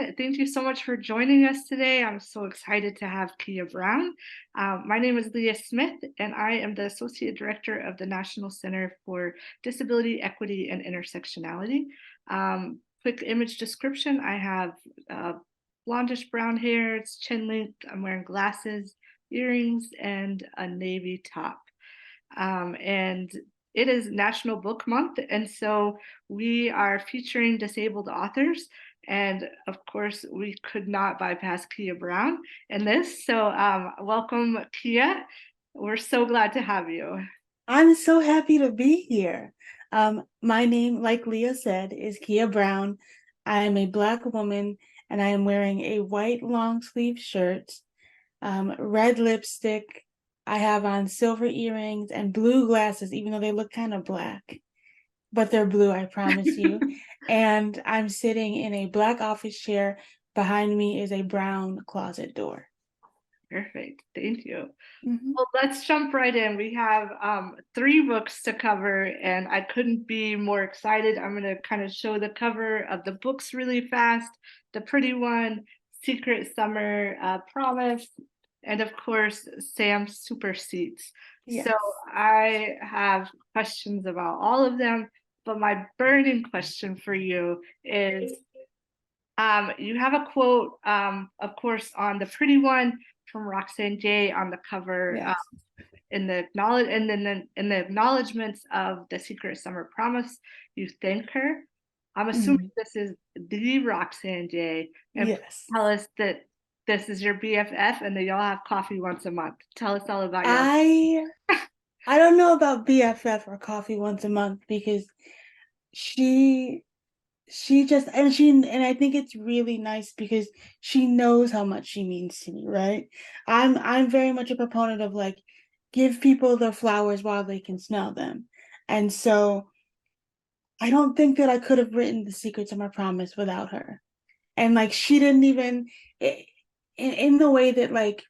everyone. Thank you so much for joining us today. I'm so excited to have Keah Brown. My name is Leah Smith, and I am the Associate Director of the National Center for Disability, Equity, and Intersectionality. Quick image description. I have blondish brown hair, it's chin length. I'm wearing glasses, earrings, and a navy top. And it is National Book Month, and so we are featuring disabled authors. And of course, we could not bypass Keah Brown in this. So, welcome, Keah. We're so glad to have you. I'm so happy to be here. My name, like Leah said, is Keah Brown. I am a Black woman and I am wearing a white long sleeve shirt, red lipstick. I have on silver earrings and blue glasses, even though they look kind of black, but they're blue, I promise you. And I'm sitting in a black office chair. Behind me is a brown closet door. Perfect. Thank you. Mhm. Well, let's jump right in. We have three books to cover, and I couldn't be more excited. I'm going to kind of show the cover of the books really fast. The Pretty One, Secret Summer Promise, and of course, Sam Superseats. So Yes. I have questions about all of them, but my burning question for you is you have a quote, of course, on The Pretty One from Roxane Gay on the cover. Yes. In the acknowledge and then in the acknowledgments of the Secret Summer Promise, you thank her. I'm assuming Mhm. this is the Roxane J, and Yes. tell us that this is your BFF and that y'all have coffee once a month. Tell us all about y'all. I I don't know about BFF or coffee once a month because she she just and I think it's really nice because she knows how much she means to me, right? I'm very much a proponent of like give people their flowers while they can smell them. And so I don't think that I could have written The Secrets of My Promise without her. And like she didn't even in the way that like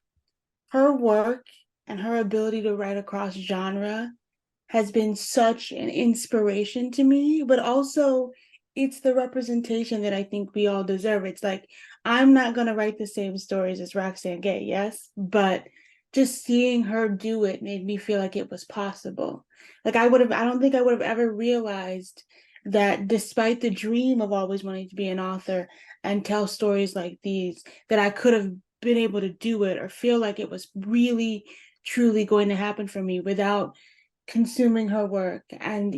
her work and her ability to write across genre has been such an inspiration to me, but also it's the representation that I think we all deserve. It's like, I'm not going to write the same stories as Roxane Gay, yes, but just seeing her do it made me feel like it was possible. Like, I don't think I would have ever realized that despite the dream of always wanting to be an author and tell stories like these, that I could have been able to do it or feel like it was really, truly going to happen for me without consuming her work and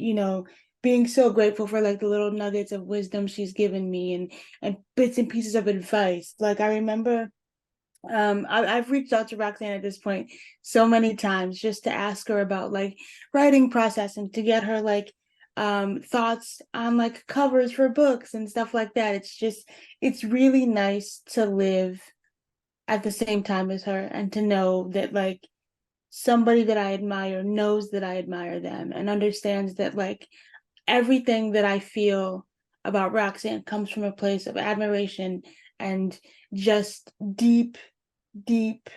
being so grateful for like the little nuggets of wisdom she's given me and bits and pieces of advice. Like I remember I've reached out to Roxane at this point so many times just to ask her about like writing process and to get her like thoughts on like covers for books and stuff like that. It's really nice to live at the same time as her and to know that like somebody that I admire knows that I admire them and understands that like everything that I feel about Roxane comes from a place of admiration and just deep, deep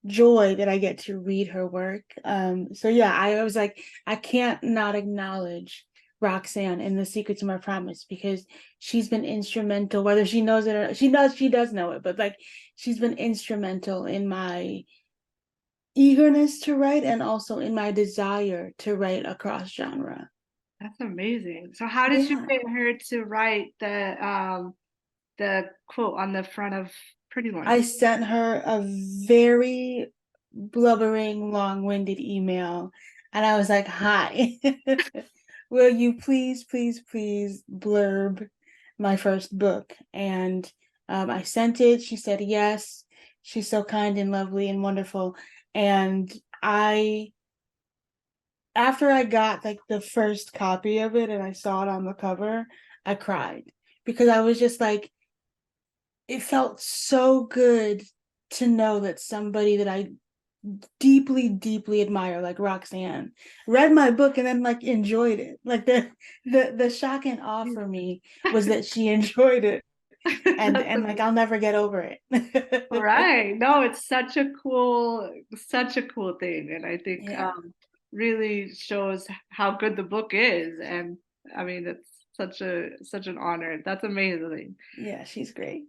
joy that I get to read her work. So yeah, I was like, I can't not acknowledge Roxane in The Secrets of My Promise because she's been instrumental, whether she knows it or she does know it, but like she's been instrumental in my eagerness to write and also in my desire to write across genre. That's amazing. So how did you Yeah. get her to write the quote on the front of Pretty One? I sent her a very blubbering, long-winded email and I was like, "Hi. Will you please, please, please blurb my first book?" And I sent it. She said yes. She's so kind and lovely and wonderful. And I after I got like the first copy of it and I saw it on the cover, I cried because I was just like, it felt so good to know that somebody that I deeply, deeply admire, like Roxane, read my book and then like enjoyed it. Like the shock and awe for me was that she enjoyed it. And That's and like I'll never get over it. right. No, it's such a cool thing. And I think Yeah. really shows how good the book is. And I mean, it's such an honor. That's amazing. Yeah, she's great.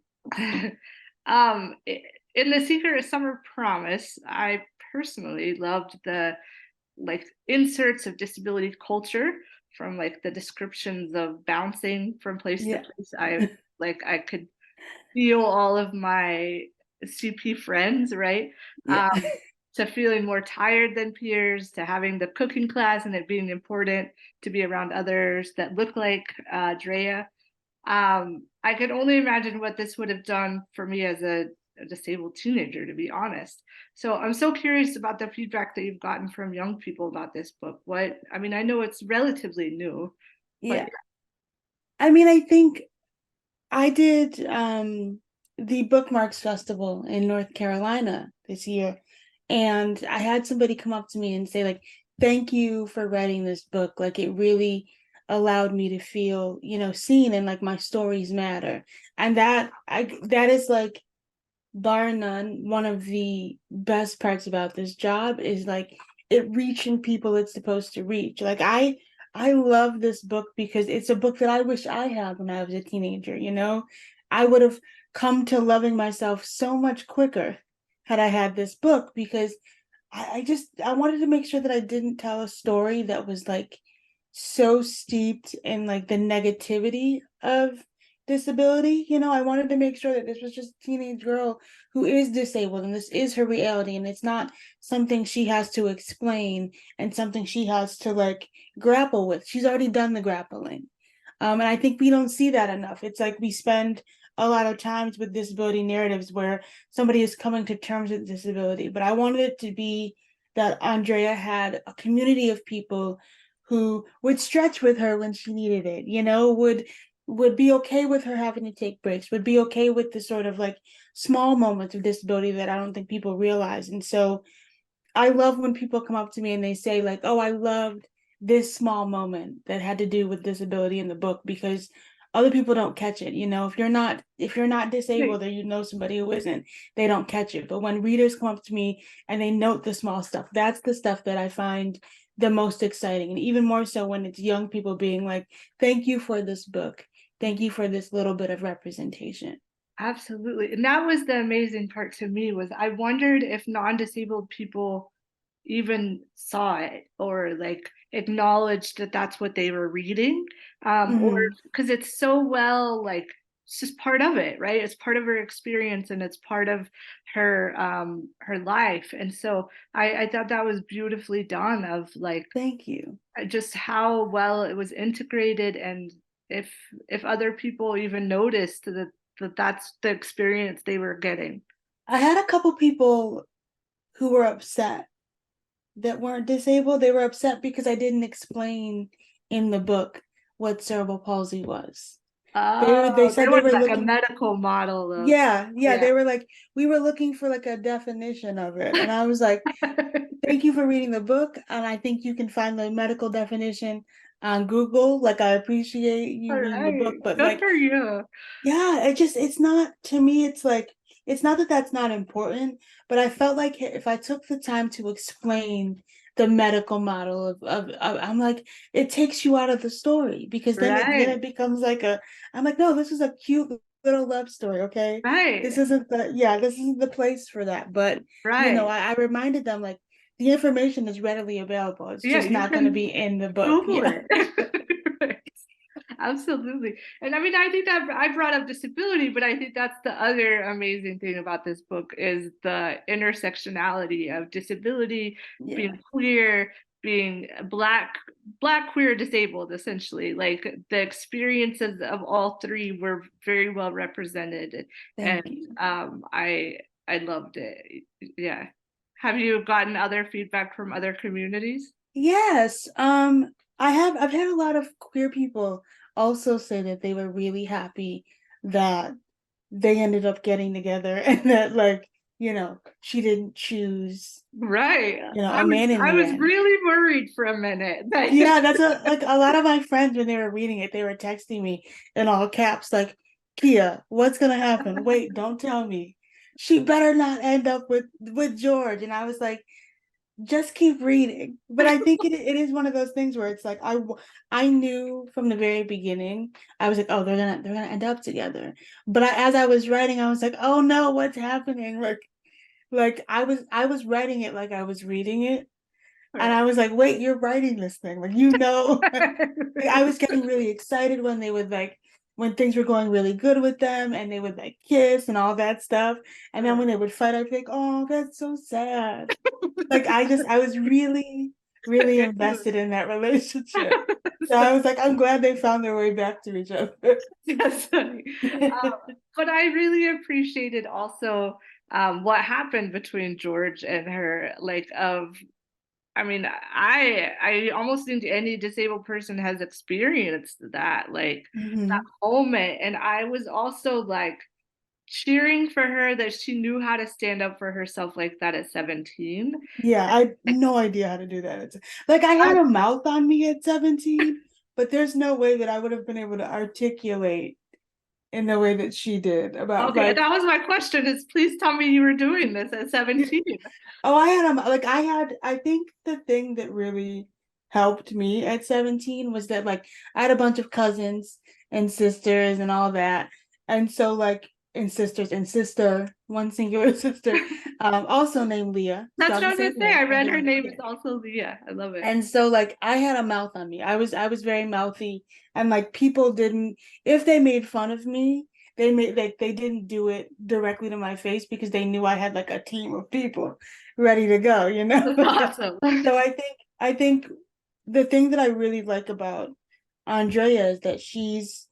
In The Secret of Summer Promise, I personally loved the like inserts of disability culture from like the descriptions of bouncing from place to Yeah. place. I could feel all of my CP friends, right? Yeah. Um, to feeling more tired than peers, to having the cooking class and it being important to be around others that look like Drea. I could only imagine what this would have done for me as a disabled teenager, to be honest. So I'm so curious about the feedback that you've gotten from young people about this book. I mean, I know it's relatively new, but Yeah. I mean, I think I did the Bookmarks Festival in North Carolina this year, and I had somebody come up to me and say, like, thank you for writing this book. Like, it really allowed me to feel, seen, and like my stories matter. And that is like, bar none, one of the best parts about this job is like it reaching people it's supposed to reach. Like I love this book because it's a book that I wish I had when I was a teenager. I would have come to loving myself so much quicker had I had this book because I wanted to make sure that I didn't tell a story that was like so steeped in like the negativity of disability. I wanted to make sure that this was just a teenage girl who is disabled and this is her reality and it's not something she has to explain and something she has to like grapple with. She's already done the grappling. And I think we don't see that enough. It's like we spend a lot of times with disability narratives where somebody is coming to terms with disability. But I wanted it to be that Andrea had a community of people who would stretch with her when she needed it, would be okay with her having to take breaks, would be okay with the sort of like small moments of disability that I don't think people realize. And so I love when people come up to me and they say like, "Oh, I loved this small moment that had to do with disability in the book," because other people don't catch it. If you're not disabled or somebody who isn't, they don't catch it. But when readers come up to me and they note the small stuff, that's the stuff that I find the most exciting. And even more so when it's young people being like, "Thank you for this book. Thank you for this little bit of representation." absolutely. And that was the amazing part to me was I wondered if non-disabled people even saw it or like acknowledged that that's what they were reading. Or Mm-hmm. because it's so well like it's just part of it, right? It's part of her experience and it's part of her life. And so I thought that was beautifully done of like Thank you. just how well it was integrated and if if other people even noticed that that's the experience they were getting. I had a couple people who were upset that weren't disabled. They were upset because I didn't explain in the book what cerebral palsy was. They Oh, said there they was were like a looking. medical model of Yeah, yeah, yeah. they were like, we were looking for like a definition of it. And I was like, thank you for reading the book. And I think you can find the medical definition on Google. Like, I appreciate you All reading the right, book, but good like, for you. yeah, it's not, to me, it's like, it's not that that's not important, but I felt like if I took the time to explain the medical model I'm like, it takes you out of the story because then it Right, becomes like I'm like, no, this is a cute little love story, okay? right, This isn't the place for that. But right. I reminded them like the information is readily available. It's Yeah, just you not going to can be in the book. Google Yeah. it. Absolutely. And I mean, I think that I brought up disability, but I think that's the other amazing thing about this book is the intersectionality of disability, Yeah. being queer, being black, queer, disabled, essentially. Like the experiences of all three were very well represented. And Thank you. I loved it. Yeah. Have you gotten other feedback from other communities? Yes. I've had a lot of queer people also say that they were really happy that they ended up getting together and that like, she didn't choose, Right. a man in I the was end. really worried for a minute. Yeah, that's like a lot of my friends when they were reading it, they were texting me in all caps like, "Keah, what's gonna happen? Wait, don't tell me. She better not end up with George." And I was like, just keep reading. But I think it is one of those things where it's like I knew from the very beginning. I was like, oh, they're gonna end up together. But as I was writing, I was like, oh no, what's happening? Like I was writing it like I was reading it, and I Right. was like, wait, you're writing this thing, like I was getting really excited when they would like when things were going really good with them and they would like kiss and all that stuff. And then Right. when they would fight, I'd think, oh, that's so sad. Like I was really, really invested in that relationship. So I was like, I'm glad they found their way back to each other. That's funny. But I really appreciated also what happened between George and her. Like, I mean, I almost think any disabled person has experienced that, like that Mhm. moment. And I was also like cheering for her that she knew how to stand up for herself like that at 17. Yeah, I had Like, no idea how to do that. It's like I I, had a mouth on me at 17, but there's no way that I would have been able to articulate in the way that she did about okay, like that was my question is please tell me you were doing this at 17. oh, I think the thing that really helped me at 17 was that like I had a bunch of cousins and sisters and all that. And so like and sisters and sister, one singular sister, also named Leah, That's what spelled I the was same gonna say. way. I I read did her not, name yeah. is also Leah. I love it. And so like I had a mouth on me. I was very mouthy and like people didn't if they made fun of me, they didn't do it directly to my face because they knew I had like a team of people ready to go, you know? That's awesome. So I think the thing that I really like about Andrea is that she's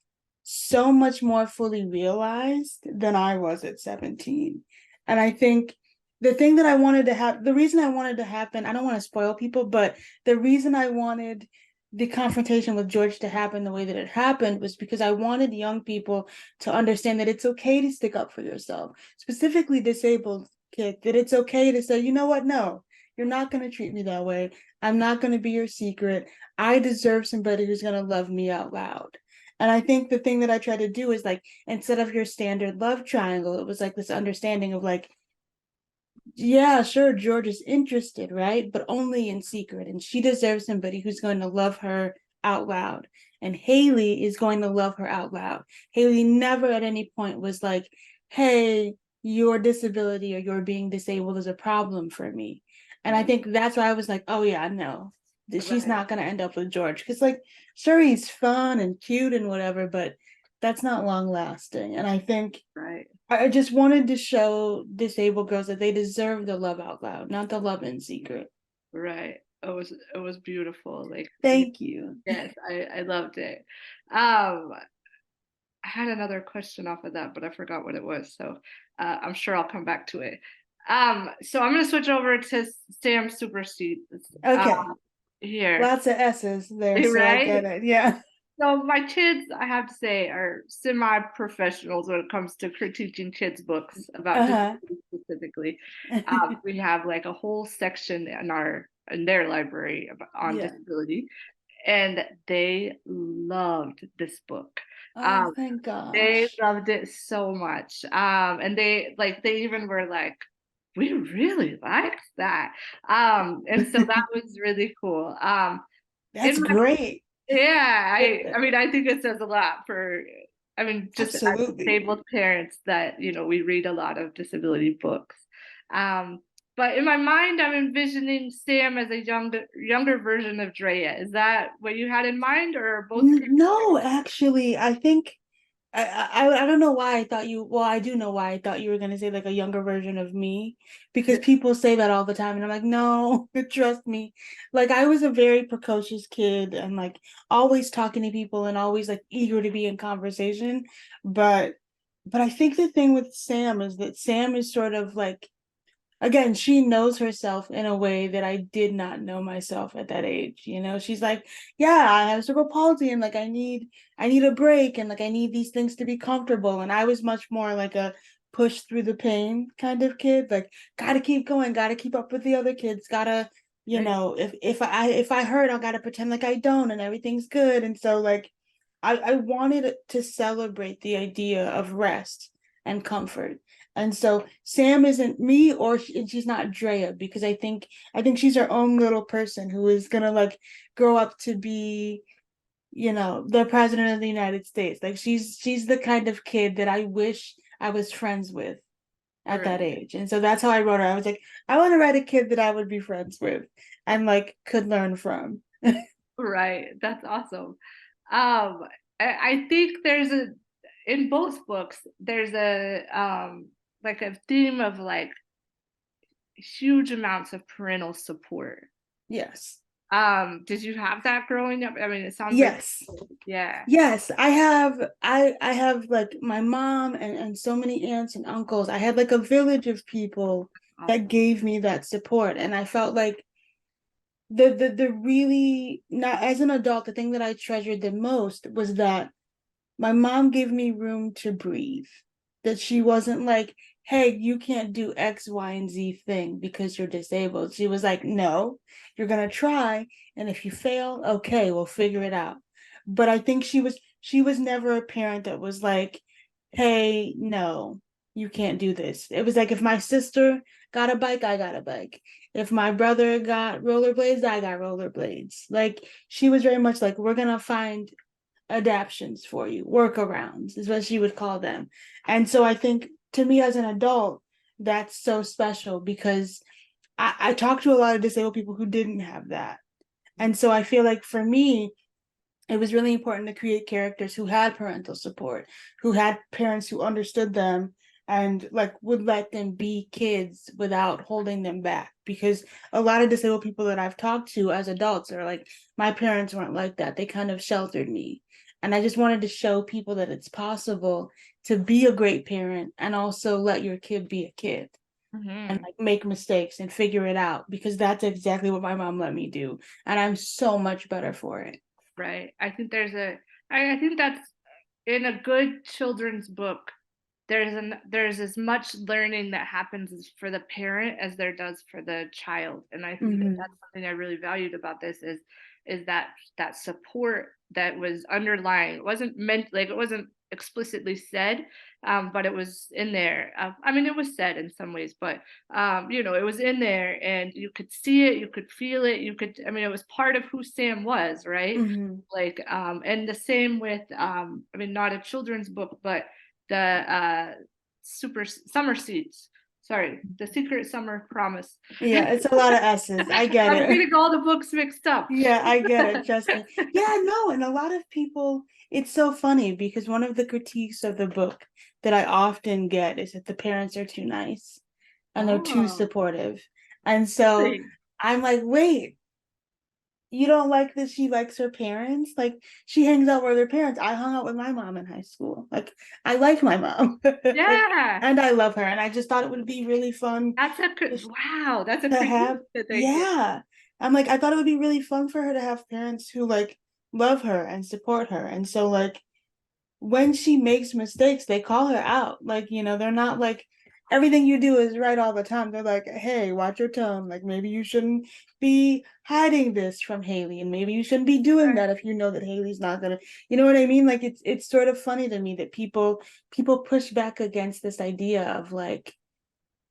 so much more fully realized than I was at 17. And I think the reason I wanted to happen, I don't want to spoil people, but the reason I wanted the confrontation with George to happen the way that it happened was because I wanted young people to understand that it's okay to stick up for yourself, specifically disabled kids, that it's okay to say, you know what, no, you're not going to treat me that way. I'm not going to be your secret. I deserve somebody who's going to love me out loud. And I think the thing that I try to do is like, instead of your standard love triangle, it was like this understanding of like, yeah, sure, George is interested, right? But only in secret. And she deserves somebody who's going to love her out loud. And Haley is going to love her out loud. Haley never at any point was like, hey, your disability or your being disabled is a problem for me. And I think that's why I was like, oh, yeah, no, she's Right, not going to end up with George. Because, like, sure, he's fun and cute and whatever, but that's not long lasting. And I think right, I just wanted to show disabled girls that they deserve the love out loud, not the love in secret. right. It was beautiful. Like, Thank you. yes, I loved it. I had another question off of that, but I forgot what it was. So I'm sure I'll come back to it. So I'm gonna switch over to Sam Superseed Okay. here, Lots of S's there, so I get right? it. Yeah. So my kids, I have to say, are semi-professionals when it comes to critiquing kids' books about Uh-huh. disability specifically. We have like a whole section in their library on Yeah. disability, and they loved this book. Oh, Um, thank they gosh. loved it so much. And they even were like, we really liked that. And so that was really cool. That's In my great. yeah, I mean I think it says a lot for I mean just as Absolutely. disabled parents that we read a lot of disability books. Um, but in my mind I'm envisioning Sam as a younger version of Drea. Is that what you had in mind or both No, actually, I think I don't know why I thought you well, I do know why I thought you were gonna say like a younger version of me because characters? people say that all the time and I'm like, no, trust me. Like I was a very precocious kid and like always talking to people and always like eager to be in conversation. But I think the thing with Sam is that Sam is sort of like again, she knows herself in a way that I did not know myself at that age. You know, she's like, yeah, I have cerebral palsy and like I need a break and like I need these things to be comfortable. And I was much more like a push through the pain kind of kid, like gotta keep going, gotta keep up with the other kids, gotta, Right, if I hurt, I gotta pretend like I don't and everything's good. And so like I wanted to celebrate the idea of rest and comfort. And so Sam isn't me, and she's not Drea, because I think she's her own little person who is gonna like grow up to be, the president of the United States. Like she's the kind of kid that I wish I was friends with at that Right. age. And so that's how I wrote her. I was like, I want to write a kid that I would be friends with and like could learn from. Right. That's awesome. I think there's a in both books there's a like a theme of like huge amounts of parental support. Yes. Did you have that growing up? I mean, it sounds like Yes. yeah. Yes, I have like my mom and so many aunts and uncles. I had like a village of people that Awesome. gave me that support. And I felt like the really, not as an adult, the thing that I treasured the most was that my mom gave me room to breathe. That she wasn't like, hey, you can't do X, Y, and Z thing because you're disabled. She was like, no, you're gonna try, and if you fail, okay, we'll figure it out. But I think she was never a parent that was like, hey, no, you can't do this. It was like if my sister got a bike, I got a bike. If my brother got rollerblades, I got rollerblades. Like she was very much like, we're gonna find adaptions for you, workarounds is what she would call them. And so I think to me as an adult, that's so special because I talk to a lot of disabled people who didn't have that. And so I feel like for me, it was really important to create characters who had parental support, who had parents who understood them and like would let them be kids without holding them back. Because a lot of disabled people that I've talked to as adults are like, my parents weren't like that. They kind of sheltered me. And I just wanted to show people that it's possible to be a great parent and also let your kid be a kid and Hmm. like make mistakes and figure it out, because that's exactly what my mom let me do. And I'm so much better for it. Right. I think I think that's in a good children's book. There's as much learning that happens for the parent as there does for the child, and I think that Mm-hmm. that's something I really valued about this is that support that was underlying. It wasn't meant like it wasn't explicitly said, but it was in there. I mean, it was said in some ways, but it was in there, and you could see it, you could feel it, you could. I mean, it was part of who Sam was, right? Mm-hmm. Like, and the same with, I mean, not a children's book, but the super summer seeds. Sorry, the secret summer promise. Yeah, it's a lot of S's. I get I'm it. getting all the books mixed up. Yeah, I get it. Trust me. Yeah, no, and a lot of people, it's so funny because one of the critiques of the book that I often get is that the parents are too nice and they're too Oh, supportive. And so really? I'm like, wait, you don't like that she likes her parents? Like she hangs out with her parents. I hung out with my mom in high school. Like I like my mom. Like, Yeah, and I love her. And I just thought it would be really fun wow. That's a to critique have, that they get. yeah, I'm like, I thought it would be really fun for her to have parents who like love her and support her. And so like when she makes mistakes, they call her out. Like, they're not like everything you do is right all the time. They're like, hey, watch your tone. Like maybe you shouldn't be hiding this from Haley, and maybe you shouldn't be doing that if you know that Haley's not gonna, you know what I mean? Like it's sort of funny to me that people push back against this idea of like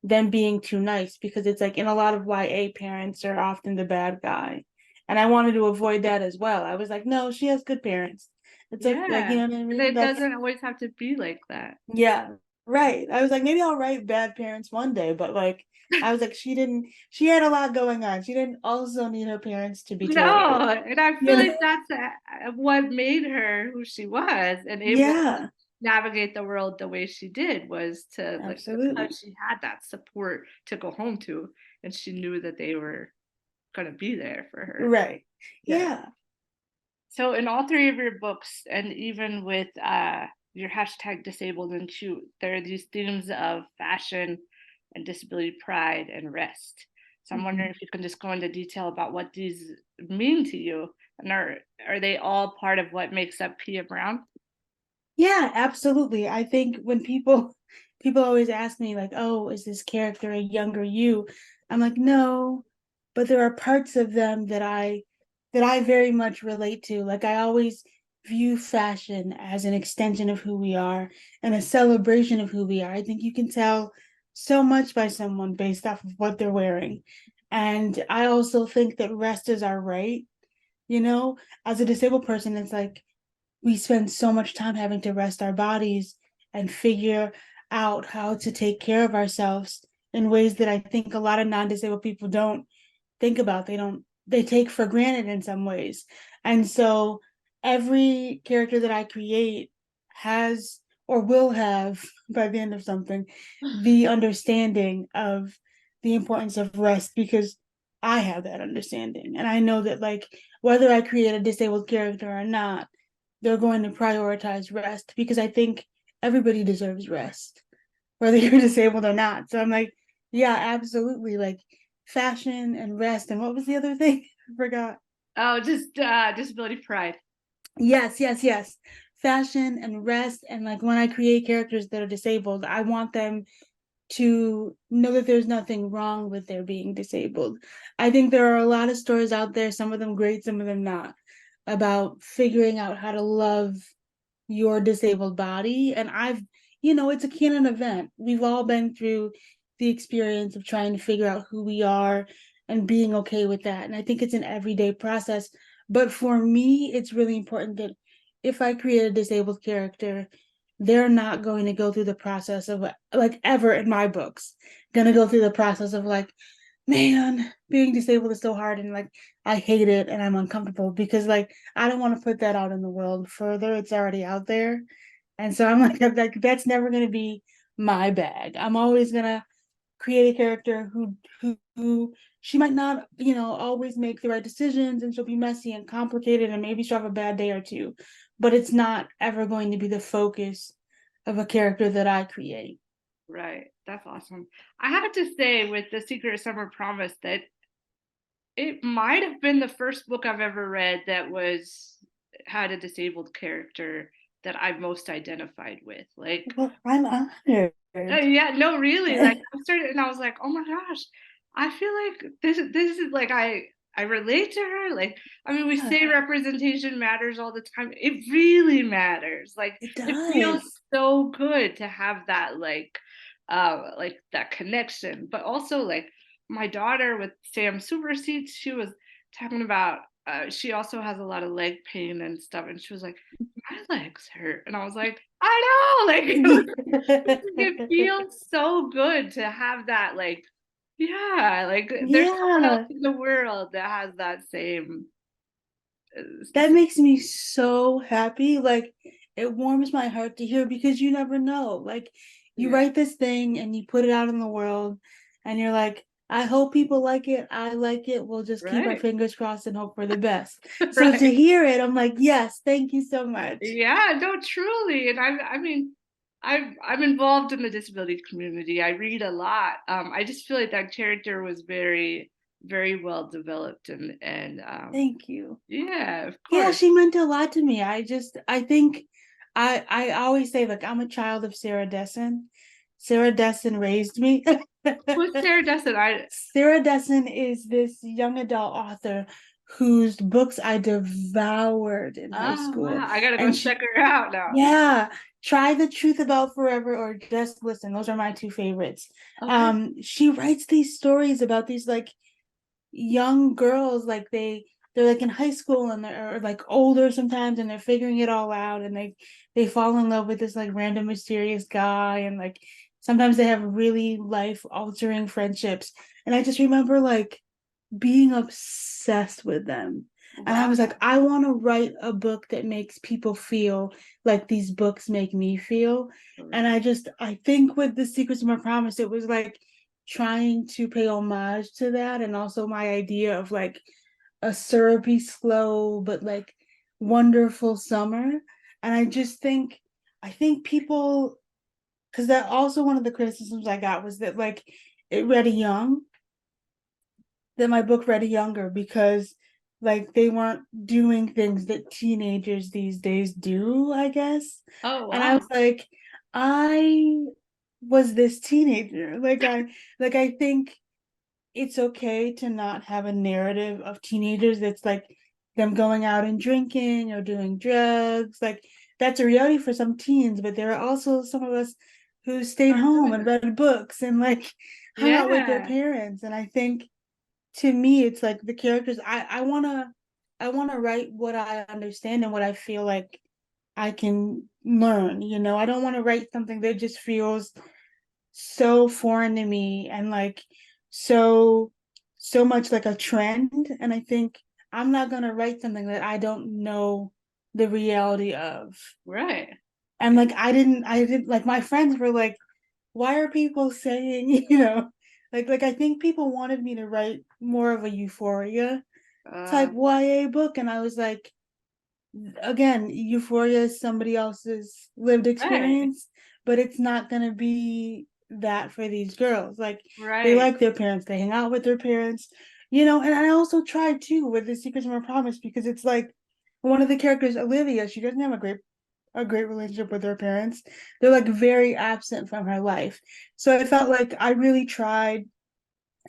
them being too nice, because it's like in a lot of YA, parents are often the bad guy. And I wanted to avoid that as well. I was like, no, she has good parents. It's okay, like, you Yeah, know what I and mean? it That's, doesn't always have to be like that. yeah, right. I was like, maybe I'll write bad parents one day, but like, I was like, she had a lot going on. She didn't also need her parents to be terrible. No, and I feel You like know? that's what made her who she was and able to Yeah, navigate the world the way she did was to like absolutely. because she had that support to go home to, and she knew that they were going to be there for her. Right. Yeah. Yeah. So in all three of your books, and even with your hashtag disabled and cute, there are these themes of fashion and disability pride and rest. So I'm Mhm. wondering if you can just go into detail about what these mean to you, and are they all part of what makes up Keah Brown? Yeah, absolutely. I think when people always ask me like, "Oh, is this character a younger you?" I'm like, "No, but there are parts of them that I very much relate to." Like I always view fashion as an extension of who we are and a celebration of who we are. I think you can tell so much by someone based off of what they're wearing. And I also think that rest is our right. You know, as a disabled person, it's like we spend so much time having to rest our bodies and figure out how to take care of ourselves in ways that I think a lot of non-disabled people don't think about. They take for granted in some ways. And so every character that I create has or will have by the end of something the understanding of the importance of rest because I have that understanding. And I know that like whether I create a disabled character or not, they're going to prioritize rest because I think everybody deserves rest, whether you're disabled or not. So I'm like, yeah, absolutely. Like fashion and rest. And what was the other thing? I forgot. Oh, just disability pride. Yes, yes, yes. Fashion and rest. And like when I create characters that are disabled, I want them to know that there's nothing wrong with their being disabled. I think there are a lot of stories out there, some of them great, some of them not, about figuring out how to love your disabled body. And it's a canon event. We've all been through the experience of trying to figure out who we are and being okay with that. And I think it's an everyday process. But for me, it's really important that if I create a disabled character, they're not going to go through the process of like ever in my books, gonna go through the process of like, man, being disabled is so hard and like I hate it and I'm uncomfortable because like I don't want to put that out in the world further. It's already out there. And so I'm like that's never gonna be my bag. I'm always gonna create a character who she might not, always make the right decisions and she'll be messy and complicated and maybe she'll have a bad day or two. But it's not ever going to be the focus of a character that I create. Right. That's awesome. I have to say with The Secret of Summer Promise that it might have been the first book I've ever read that was had a disabled character that I most identified with. Like, Well, I'm honored. yeah, no, really. Like, I started and I was like, oh my gosh, I feel like this is like I relate to her. Like, I mean, we say representation matters all the time. It really matters. Like, It it feels does. so good to have that like that connection. But also like my daughter with Sam Superseats, she was talking about she also has a lot of leg pain and stuff, and she was like, my legs hurt, and I was like, I know, like it feels so good to have that, like, yeah, like there's someone else Yeah, in the world that has that same that makes me so happy. Like it warms my heart to hear because you never know. Like you yeah, write this thing and you put it out in the world and you're like, I hope people like it. I like it. We'll just keep our right. fingers crossed and hope for the best. So to Right. hear it, I'm like, yes, thank you so much. Yeah, no, truly. And I mean, I'm involved in the disability community. I read a lot. I just feel like that character was very, very well developed and Thank you. yeah, of Yeah, course. she meant a lot to me. I think I always say like I'm a child of Sarah Dessen. Sarah Dessen raised me. Who's Sarah Dessen? I Sarah Dessen is this young adult author whose books I devoured in high oh school. wow, I gotta go And check she, her out now. yeah, Try the Truth About Forever or Just Listen. Those are my two favorites. Okay. She writes these stories about these like young girls, like they're like in high school and they're like older sometimes and they're figuring it all out and they fall in love with this like random mysterious guy and like sometimes they have really life altering friendships. And I just remember like being obsessed with them. And I was like, Wow. I want to write a book that makes people feel like these books make me feel. And Right. I think with The Secrets of My Promise, it was like trying to pay homage to that. And also my idea of like a syrupy, slow, but like wonderful summer. And I think people, because that also one of the criticisms I got was that like it read young, that my book read younger because like they weren't doing things that teenagers these days do, I guess. Oh And I was wow. like, I was this teenager. I think it's okay to not have a narrative of teenagers that's like them going out and drinking or doing drugs. Like that's a reality for some teens, but there are also some of us who stayed home and read books and like hung out with their Yeah. parents. And I think to me it's like the characters I wanna write what I understand and what I feel like I can learn, you know. I don't want to write something that just feels so foreign to me and like so so much like a trend. And I think I'm not gonna write something that I don't know the reality of. Right. And like I didn't like my friends were like, why are people saying, like I think people wanted me to write more of a euphoria type Uh, YA book. And I was like, again, euphoria is somebody else's lived right. experience, but it's not going to be that for these girls. Like they Right. like their parents, they hang out with their parents, and I also tried too with the Secrets of My Promise because it's like one of the characters, Olivia, she doesn't have a great relationship with her parents. They're like very absent from her life. So I felt like I really tried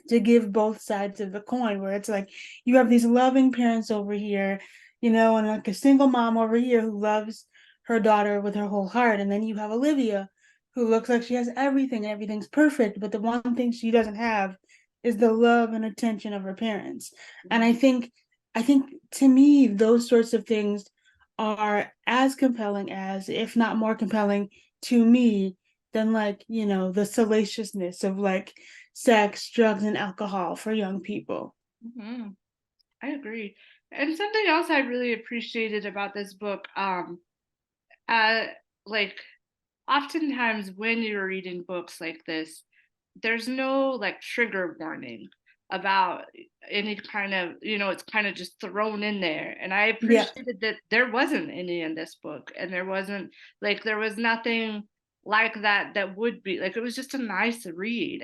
to give both sides of the coin, where it's like you have these loving parents over here, and like a single mom over here who loves her daughter with her whole heart. And then you have Olivia, who looks like she has everything and everything's perfect, but the one thing she doesn't have is the love and attention of her parents. And I think to me, those sorts of things are as compelling as, if not more compelling to me, than like, the salaciousness of like sex, drugs, and alcohol for young people. Mhm. I agree. And something else I really appreciated about this book, uh, like oftentimes when you're reading books like this, there's no like trigger warning about any kind of, it's kind of just thrown in there. And I Yeah, appreciated that there wasn't any in this book, and there was nothing like that that would be like, it was just a nice read.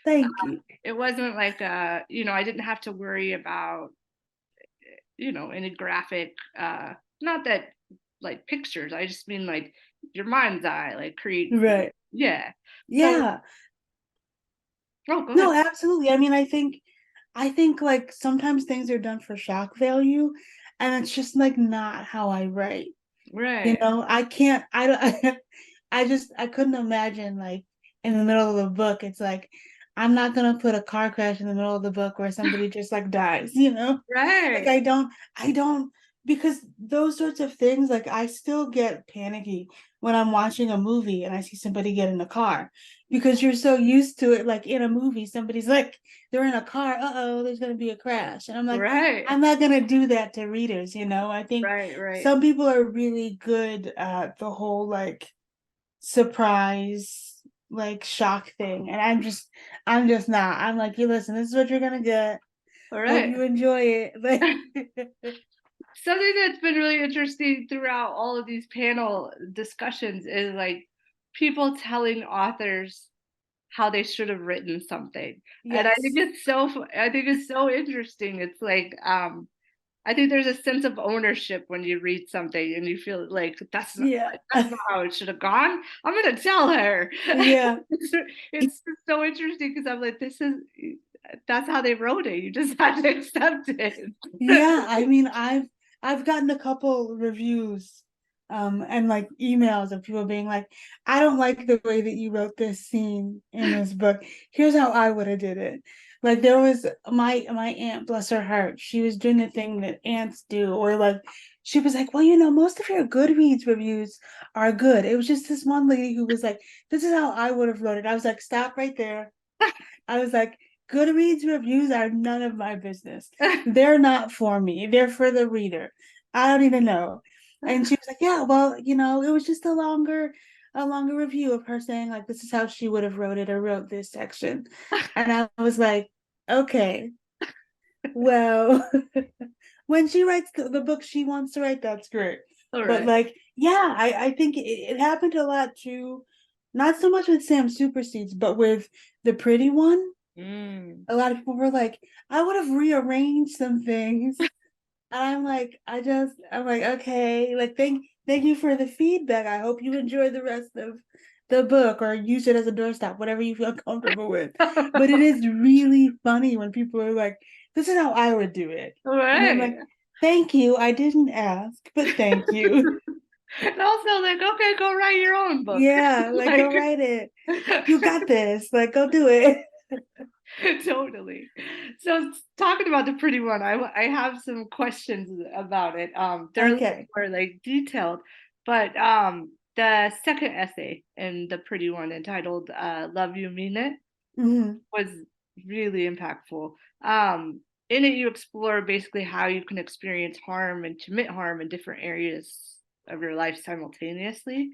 thank you. It wasn't like I didn't have to worry about any graphic, not that like pictures, I just mean like your mind's eye, like create, Right. yeah. So, Yeah. oh, go ahead. No, absolutely. I mean, I think like sometimes things are done for shock value, and it's just like not how I write. Right. I can't, I don't, I couldn't imagine like in the middle of the book, it's like, I'm not gonna put a car crash in the middle of the book where somebody just like dies. Like Right. I don't, because those sorts of things, like I still get panicky when I'm watching a movie and I see somebody get in a car because you're so used to it. Like in a movie, somebody's like, they're in a car, uh-oh, there's gonna be a crash. And I'm like, Right. I'm not gonna do that to readers. I think Right. Right. some people are really good at the whole like surprise, like shock thing. And I'm just not. I'm like, you listen, this is what you're gonna get. All Hope right. you enjoy it. Like Something that's been really interesting throughout all of these panel discussions is like people telling authors how they should have written something. And yes. I think it's so interesting. It's like, I think there's a sense of ownership when you read something and you feel like Yeah. that's not how it should have gone. I'm gonna tell her. Yeah. It's just so interesting because I'm like, that's how they wrote it. You just have to accept it. Yeah, I mean, I've gotten a couple reviews, and like emails of people being like, I don't like the way that you wrote this scene in this book. Here's how I would have did it. Like there was my aunt, bless her heart, she was doing the thing that aunts do, or like she was like, well, most of your Goodreads reviews are good. It was just this one lady who was like, this is how I would have wrote it. I was like, stop right there. I was like, Goodreads reviews are none of my business. They're not for me. They're for the reader. I don't even know. And she was like, yeah, well, it was just a longer review of her saying like this is how she would have wrote it or wrote this section. And I was like, okay, well, when she writes the book she wants to write, that's great. All But right. like, yeah, I think it happened a lot too, not so much with Sam Superseeds, but with the pretty one. Mm. A lot of people were like, I would have rearranged some things. And I'm like, okay, like thank you for the feedback. I hope you enjoy the rest of the book or use it as a doorstop, whatever you feel comfortable with. But it is really funny when people are like, this is how I would do it. All And I'm right. like, Thank you. I didn't ask, but thank you. And also like, okay, go write your own book. Yeah, like go Like write it. You got this. Like go do it. totally. So talking about the pretty one, I have some questions about it. They're a little Okay. more like detailed, but the second essay in the pretty one entitled "Love You Mean It" Hmm. was really impactful. Um, in it, you explore basically how you can experience harm and commit harm in different areas of your life simultaneously.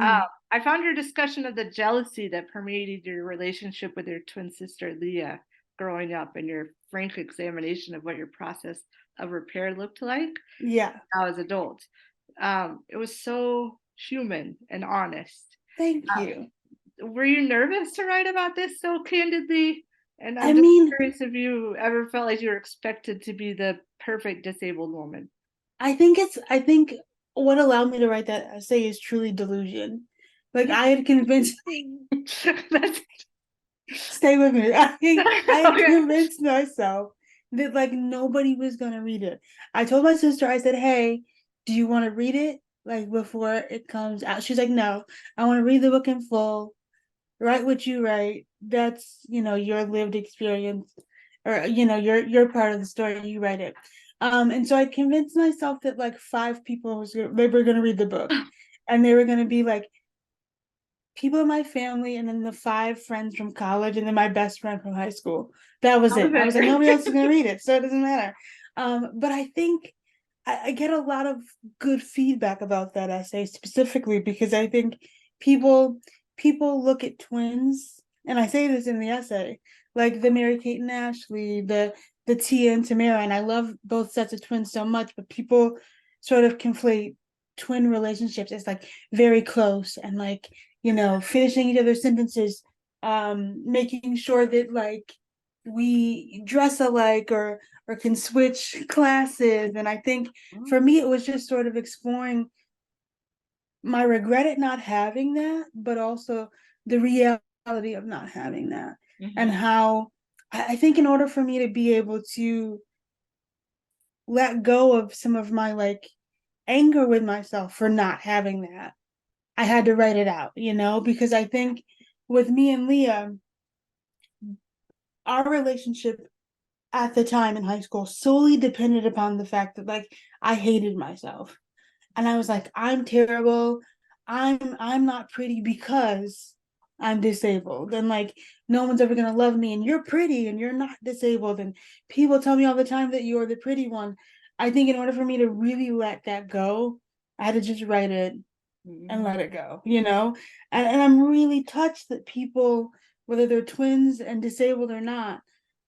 Uh, Hmm. I found your discussion of the jealousy that permeated your relationship with your twin sister Leah growing up and your frank examination of what your process of repair looked like Yeah. now as adults. It was so human and honest. Thank you. Were you nervous to write about this so candidly? And I I'm just mean, curious if you ever felt like you were expected to be the perfect disabled woman. I think what allowed me to write that essay is truly delusion. Like I had convinced That's stay with me. I had okay. convinced myself that like nobody was gonna read it. I told my sister, I said, "Hey, do you want to read it like before it comes out?" She's like, "No, I want to read the book in full. Write what you write. That's your lived experience, or your part of the story. You write it." And so I convinced myself that like five people they were gonna read the book, and they were gonna be like people in my family and then the five friends from college and then my best friend from high school. That was That was it. I was like, nobody else is it. gonna read it, so it doesn't matter. But I think I get a lot of good feedback about that essay specifically because I think people people look at twins, and I say this in the essay, like the Mary Kate and Ashley, the Tia and Tamara, and I love both sets of twins so much, but people sort of conflate twin relationships as like very close and like finishing each other's sentences, making sure that like we dress alike or can switch classes. And I think for me it was just sort of exploring my regret at not having that, but also the reality of not having that. And Mhm. how I think in order for me to be able to let go of some of my like anger with myself for not having that, I had to write it out, because I think with me and Leah, our relationship at the time in high school solely depended upon the fact that like I hated myself. And I was like, I'm terrible. I'm not pretty because I'm disabled. And like no one's ever gonna love me. And you're pretty and you're not disabled. And people tell me all the time that you're the pretty one. I think in order for me to really let that go, I had to just write it and Mhm. let it go. And I'm really touched that people, whether they're twins and disabled or not,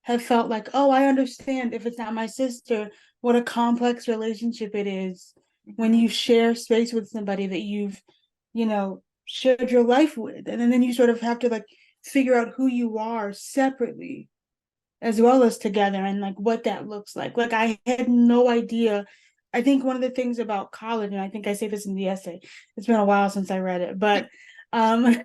have felt like, oh, I understand if it's not my sister, what a complex relationship it is when Mhm. you share space with somebody that you've shared your life with. And then you sort of have to like figure out who you are separately as well as together and like what that looks like. Like I had no idea. I think one of the things about college, and I think I say this in the essay, it's been a while since I read it, but um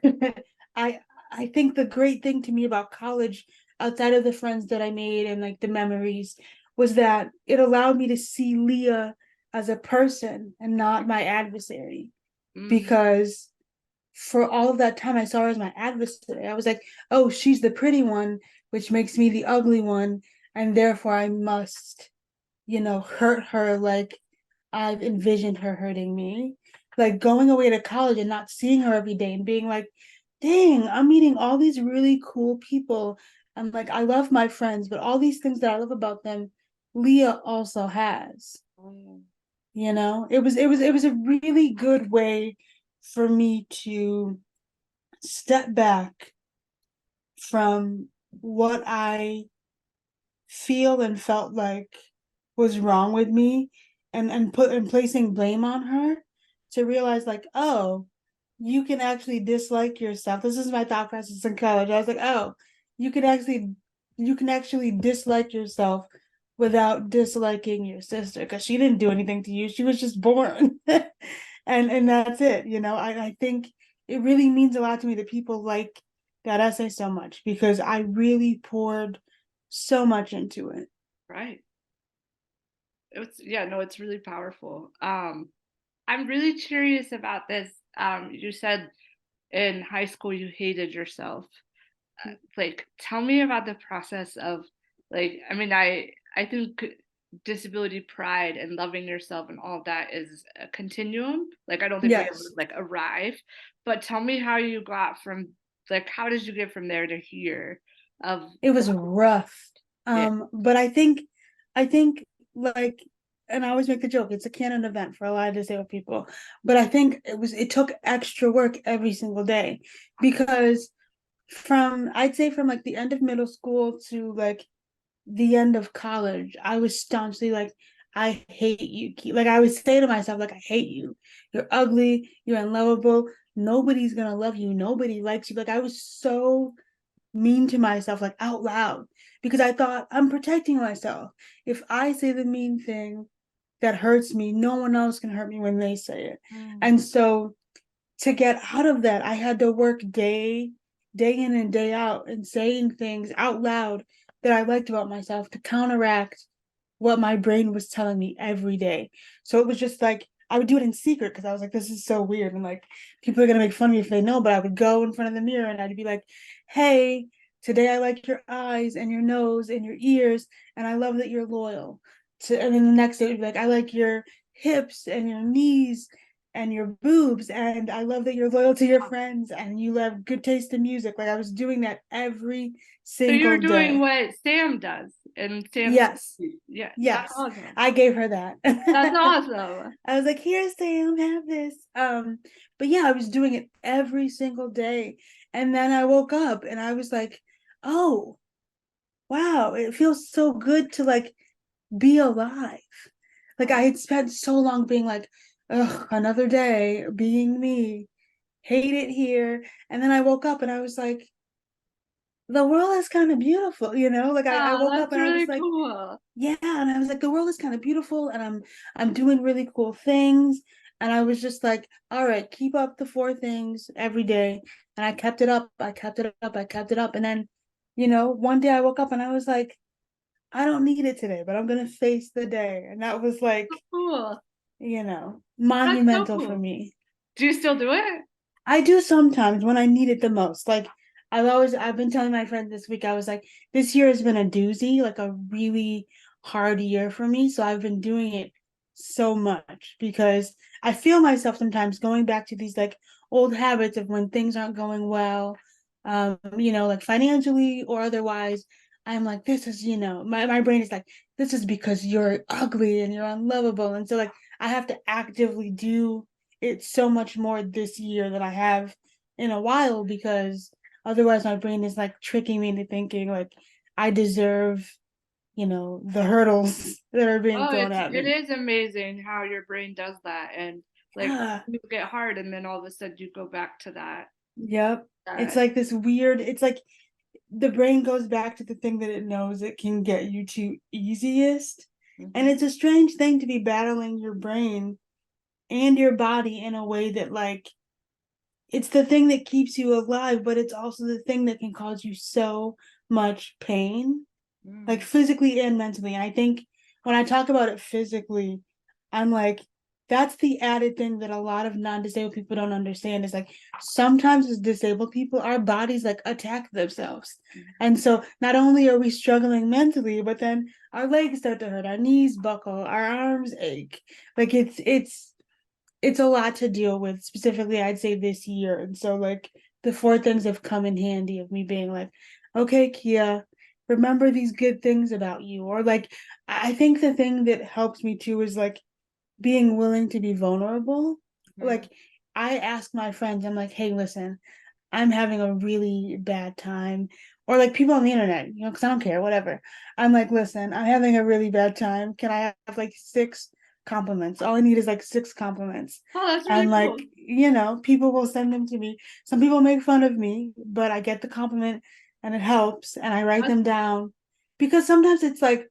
I I think the great thing to me about college, outside of the friends that I made and like the memories, was that it allowed me to see Leah as a person and not my adversary. Mhm. Because for all of that time I saw her as my adversary. I was like, oh, she's the pretty one, which makes me the ugly one, and therefore I must, hurt her like I've envisioned her hurting me. Like going away to college and not seeing her every day and being like, dang, I'm meeting all these really cool people. And like I love my friends, but all these things that I love about them, Leah also has. Oh, It was a really good way for me to step back from what I feel and felt like was wrong with me, and placing blame on her, to realize like, oh, you can actually dislike yourself. This is my thought process in college. I was like, oh, you can actually you can actually dislike yourself without disliking your sister, because she didn't do anything to you. She was just born. And that's it. I think it really means a lot to me that people like that essay so much, because I really poured so much into it. right. It's yeah, no, it's really powerful. I'm really curious about this. You said in high school you hated yourself. Like, tell me about the process of, like, I mean, I think disability pride and loving yourself and all of that is a continuum. Like, I don't think we ever Yes, like arrive, but tell me how you got from, like, how did you get from there to here of it was what, rough. yeah. But I think like, and I always make the joke, it's a canon event for a lot of disabled people. But I think it took extra work every single day because I'd say from like the end of middle school to like the end of college, I was staunchly like, I hate you. Like I would say to myself, like, I hate you. You're ugly. You're unlovable. Nobody's gonna love you. Nobody likes you. Like I was so mean to myself, like out loud, because I thought I'm protecting myself. If I say the mean thing that hurts me, no one else can hurt me when they say it. Mm. And so to get out of that, I had to work day in and day out and saying things out loud that I liked about myself to counteract what my brain was telling me every day. So it was just like I would do it in secret because I was like, this is so weird. And like people are gonna make fun of me if they know, but I would go in front of the mirror and I'd be like, hey, today I like your eyes and your nose and your ears, and I love that you're loyal. And then the next day it would be like, I like your hips and your knees and your boobs, and I love that you're loyal to your friends and you have good taste in music. Like I was doing that every So you were single doing day. what Sam does and Sam's, Yes. yeah, that's Yes, awesome. I gave her that. That's awesome. I was like, "Here, Sam, have this." But yeah, I was doing it every single day, and then I woke up and I was like, "Oh, wow! It feels so good to like be alive." Like I Oh, had spent so long being like, "Ugh, another day being me, hate it here," and then I woke up and I was like, "The world is kind of beautiful," you know? Like I oh, woke up that's and I was really like, cool. yeah, and I was like, the world is kind of beautiful, and I'm doing really cool things. And I was just like, all right, keep up the four things every day. And I kept it up, I kept it up, I kept it up. And then, one day I woke up and I was like, I don't need it today, but I'm gonna face the day. And that was like, Cool. That's so monumental for cool. me. Do you still do it? I do sometimes when I need it the most. Like I've been telling my friend this week, I was like, this year has been a doozy, like a really hard year for me. So I've been doing it so much because I feel myself sometimes going back to these like old habits of when things aren't going well, like financially or otherwise. I'm like, this is, my brain is like, this is because you're ugly and you're unlovable. And so like I have to actively do it's so much more this year than I have in a while because otherwise my brain is like tricking me into thinking like I deserve, the hurdles that are being Oh, thrown at it me. is amazing how your brain does that, and like Yeah. you get hard, and then all of a sudden you go back to that. Yep. It's That. like this weird, it's like the brain goes back to the thing that it knows it can get you to easiest. And Mhm. it's a strange thing to be battling your brain and your body in a way that like it's the thing that keeps you alive, but it's also the thing that can cause you so much pain, like Mm. physically and mentally. And I think when I talk about it physically, I'm like, that's the added thing that a lot of non-disabled people don't understand is like sometimes as disabled people, our bodies like attack themselves. Mhm. And so not only are we struggling mentally, but then our legs start to hurt, our knees buckle, our arms ache. Like it's a lot to deal with, specifically I'd say this year. And so like the four things have come in handy of me being like, okay, Keah, remember these good things about you. Or like I think the thing that helps me too is like being willing to be vulnerable. Mhm. Like I ask my friends, I'm like, hey, listen, I'm having a really bad time. Or like people on the internet, because I don't care, whatever. I'm like, listen, I'm having a really bad time. Can I have like six compliments? All I need is like six compliments. Oh, that's And really like, cool. people will send them to me. Some people make fun of me, but I get the compliment and it helps. And I write That's them down because sometimes it's like,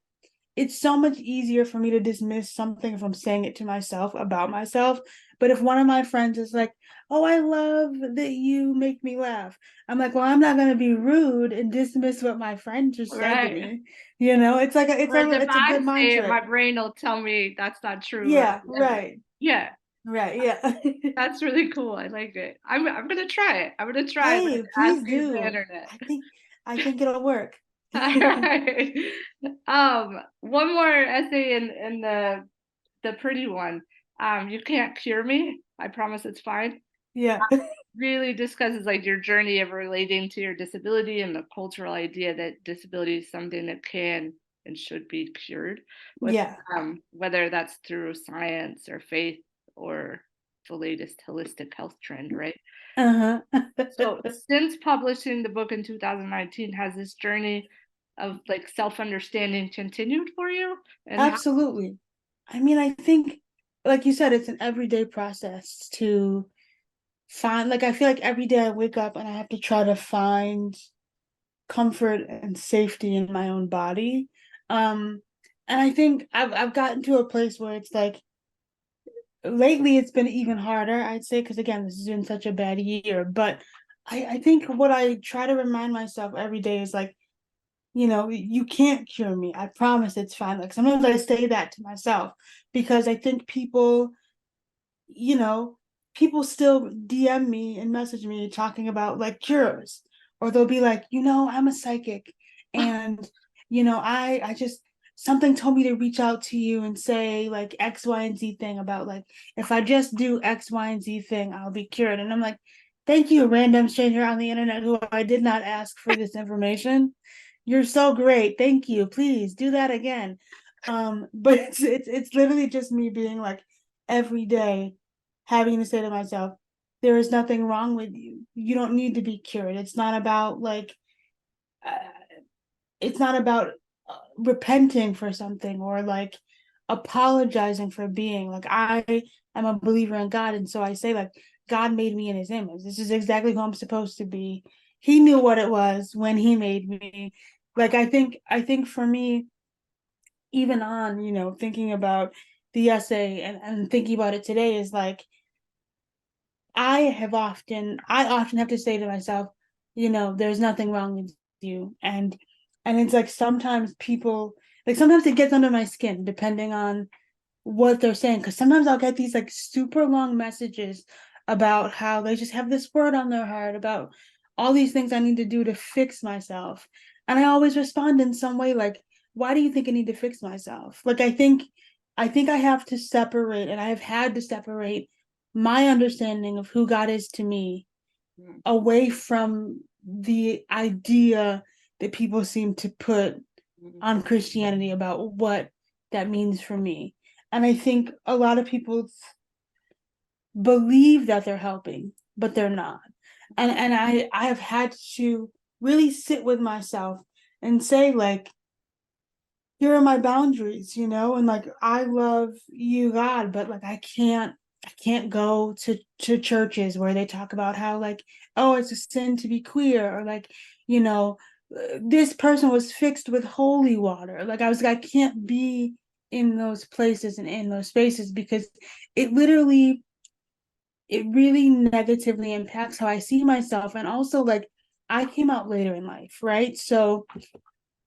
it's so much easier for me to dismiss something if I'm saying it to myself about myself But if one of my friends is like, "Oh, I love that you make me laugh," I'm like, "Well, I'm not going to be rude and dismiss what my friend just said to Right. me." You know, it's like Whereas if it's a I good say mind it, my trick. brain will tell me that's not true or Yeah, whatever. right, Yeah, right, yeah. that's really cool. I like it. I'm gonna try it. I'm gonna try Hey, like please asking the do. internet. I think it'll work. All right. One more essay in the pretty one. You can't cure me. I promise it's fine. Yeah. Really discusses like your journey of relating to your disability and the cultural idea that disability is something that can and should be cured with Yeah. whether that's through science or faith or the latest holistic health trend, right? Uh-huh. So since publishing the book in 2019, has this journey of like self-understanding continued for you? And how Absolutely. I mean, I think, like you said, it's an everyday process to find, like, I feel like every day I wake up and I have to try to find comfort and safety in my own body. Um, and I think I've gotten to a place where it's like, lately it's been even harder, I'd say, because again, this has been such a bad year. But I think what I try to remind myself every day is like, you can't cure me. I promise it's fine. Like sometimes I say that to myself because I think you know, people still DM me and message me talking about like cures, or they'll be like, I'm a psychic, and I just something told me to reach out to you and say like X, Y, and Z thing about like if I just do X, Y, and Z thing, I'll be cured. And I'm like, thank you, random stranger on the internet who I did not ask for this information. You're so great. Thank you. Please do that again. But it's literally just me being like every day having to say to myself, there is nothing wrong with you. You don't need to be cured. It's not about like, uh, it's not about repenting for something or like apologizing for being like, I am a believer in God. And so I say, like, God made me in his image. This is exactly who I'm supposed to be. He knew what it was when he made me. Like, I think for me, even on, thinking about the essay and thinking about it today is like, I often have to say to myself, there's nothing wrong with you. And it's like sometimes it gets under my skin depending on what they're saying. Cause sometimes I'll get these like super long messages about how they just have this word on their heart about all these things I need to do to fix myself. And I always respond in some way like, why do you think I need to fix myself? Like I think I have to separate, and I have had to separate my understanding of who God is to me away from the idea that people seem to put on Christianity about what that means for me. And I think a lot of people believe that they're helping, but they're not. And I have had to really sit with myself and say like, here are my boundaries, and like I love you, God, but like I can't go to churches where they talk about how like, oh, it's a sin to be queer, or like, this person was fixed with holy water. Like I can't be in those places and in those spaces because it literally it really negatively impacts how I see myself. And also like I came out later in life, right? So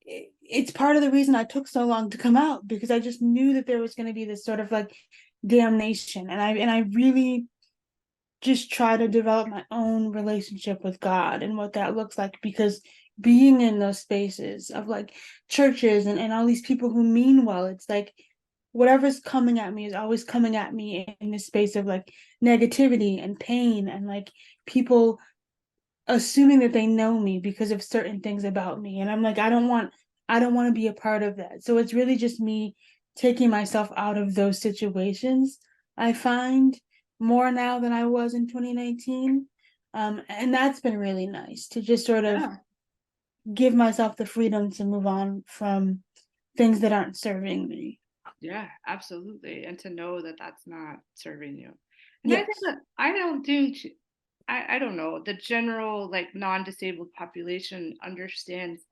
it's part of the reason I took so long to come out, because I just knew that there was going to be this sort of like damnation. And I really just try to develop my own relationship with God and what that looks like, because being in those spaces of like churches and all these people who mean well, it's like whatever's coming at me is always coming at me in this space of like negativity and pain, and like people assuming that they know me because of certain things about me. And I'm like, I don't want to be a part of that. So it's really just me taking myself out of those situations. I find more now than I was in 2019. And that's been really nice to just sort of yeah. give myself the freedom to move on from things that aren't serving me. Yeah, absolutely. And to know that that's not serving you. And I think Yes. that I don't think, I don't know, the general like non-disabled population understands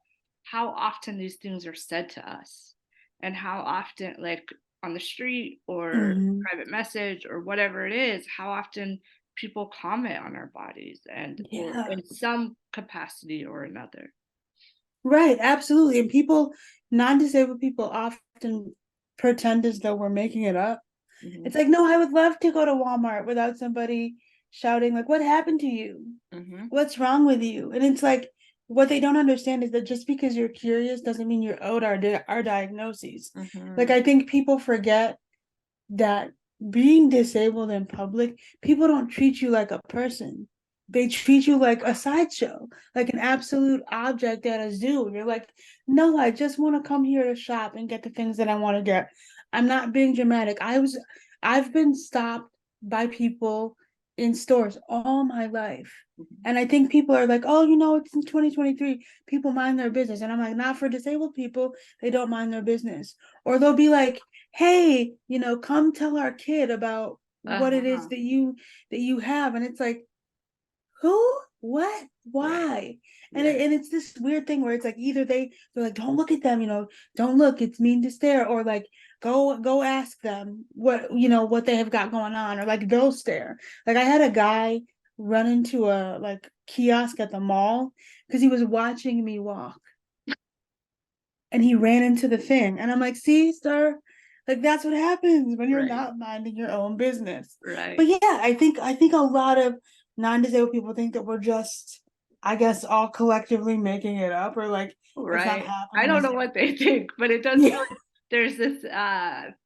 how often these things are said to us and how often like on the street or Mhm. private message or whatever it is, how often people comment on our bodies and or Yeah. in some capacity or another. Right, absolutely. And people, non-disabled people often pretend as though we're making it up. Hmm. It's like, no, I would love to go to Walmart without somebody shouting, like, what happened to you? Hmm. What's wrong with you? And it's like, what they don't understand is that just because you're curious doesn't mean you're owed our diagnoses. Like, Hmm. I think people forget that being disabled in public, people don't treat you like a person. They treat you like a sideshow, like an absolute object at a zoo. And you're like, no, I just want to come here to shop and get the things that I want to get. I'm not being dramatic. I've been stopped by people in stores all my life. And I think people are like, oh, it's in 2023. People mind their business. And I'm like, not for disabled people. They don't mind their business. Or they'll be like, hey, come tell our kid about what it is Uh-huh. that you have. And it's like, who? What? Right. Why? And Yeah. it's this weird thing where it's like either they're like, don't look at them, don't look, it's mean to stare, or like go ask them what they have got going on, or like they'll stare. Like I had a guy run into a like kiosk at the mall because he was watching me walk and he ran into the thing. And I'm like, see, sir, like that's what happens when you're Right. not minding your own business. But Right. yeah, I think a lot of non-disabled people think that we're just, I guess, all collectively making it up, or like it's not Right. I happening don't as know what they think, but it does feel yeah, like there's this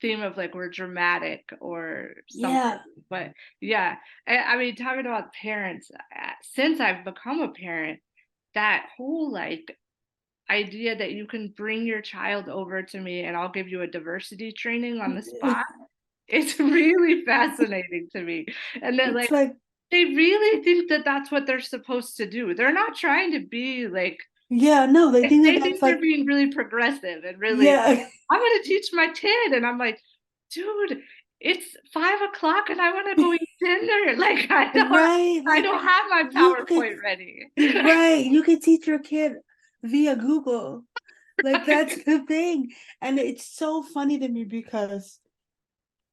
theme of like we're dramatic or something. yeah, But yeah, I mean, talking about parents, since I've become a parent, that whole like idea that you can bring your child over to me and I'll give you a diversity training on the spot, it's really fascinating to me. And then it's like like they really think that that's what they're supposed to do. They're not trying to be like yeah, no, they think that they that's think they're like being really progressive and really like, yeah, I'm gonna teach my kid. And I'm like, dude, it's 5 o'clock and I want to go eat dinner. Like right, I like don't have my you could PowerPoint ready. right, you could teach your kid via Google. Like that's the thing. And it's so funny to me because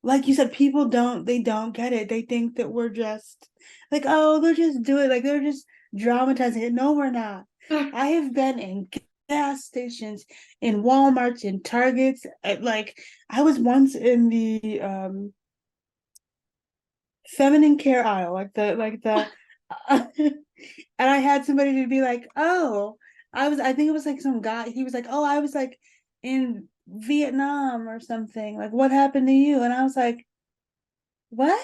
like you said, people don't get it. They think that we're just like, oh, they're just doing like they're just dramatizing it. No, we're not. I have been in gas stations, in Walmarts, in Targets. Like I was once in the feminine care aisle, like the and I had somebody to be like, oh, I think it was like some guy, he was like, oh, I was like in Vietnam or something. Like, what happened to you? And I was like, what?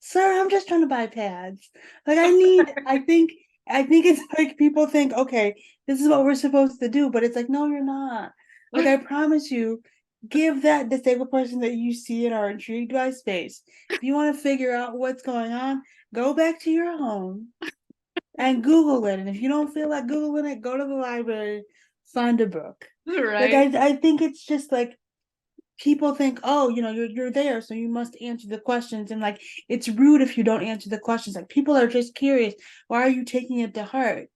Sir, I'm just trying to buy pads. Like I think it's like people think, okay, this is what we're supposed to do, but it's like, no, you're not. Like I promise you, give that disabled person that you see and are intrigued by space. If you want to figure out what's going on, go back to your home and Google it. And if you don't feel like Googling it, go to the library, find a book. Like Right. I think it's just like people think, oh, you're there, so you must answer the questions, and like it's rude if you don't answer the questions. Like people are just curious. Why are you taking it to heart?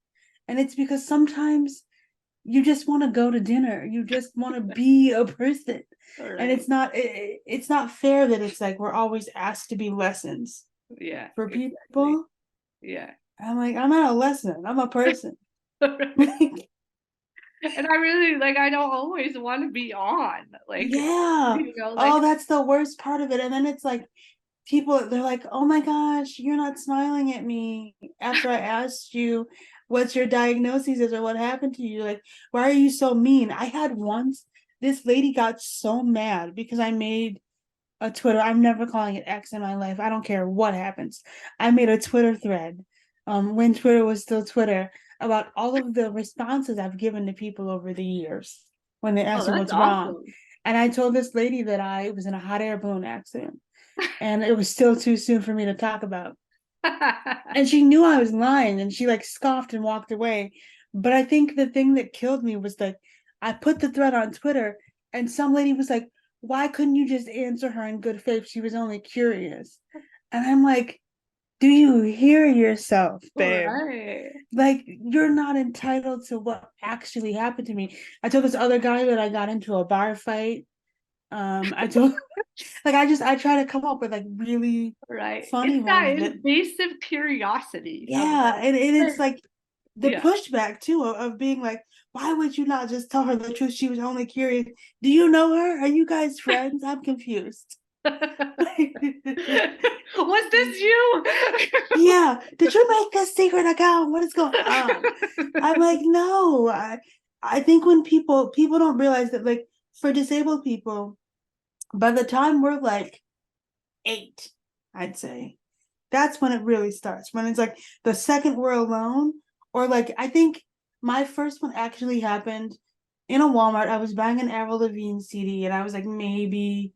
And it's because sometimes you just want to go to dinner. You just want to be a person, and Right. it's not fair that it's like we're always asked to be lessons Yeah, for exactly. people. Yeah. I'm like, I'm not a lesson. I'm a person. And I really like I don't always want to be on. Like, Yeah. like Oh, that's the worst part of it. And then it's like people, they're like, oh my gosh, you're not smiling at me after I asked you what's your diagnosis is or what happened to you. Like, why are you so mean? I had once, this lady got so mad because I made a Twitter. I'm never calling it X in my life. I don't care what happens. I made a Twitter thread, when Twitter was still Twitter, about all of the responses I've given to people over the years when they oh, ask me that's what's wrong. awesome. And I told this lady that I was in a hot air balloon accident and it was still too soon for me to talk about. And she knew I was lying and she like scoffed and walked away. But I think the thing that killed me was that I put the thread on Twitter and some lady was like, why couldn't you just answer her in good faith? She was only curious. And I'm like, do you hear yourself, babe? Right. Like, you're not entitled to what actually happened to me. I told this other guy that I got into a bar fight I don't like I try to come up with like really Right. funny It's that ones that invasive curiosity of yeah, like, and it's like the yeah. pushback too of being like, why would you not just tell her the truth? She was only curious. Do you know her? Are you guys friends? I'm confused. Was this you? Yeah, did you make this secret account? What is going on? I'm like, no. I think when people don't realize that like for disabled people, by the time we're like 8, I'd say, that's when it really starts. When it's like the second we're alone, or like I think my first one actually happened in a Walmart. I was buying an Avril Lavigne CD and I was like maybe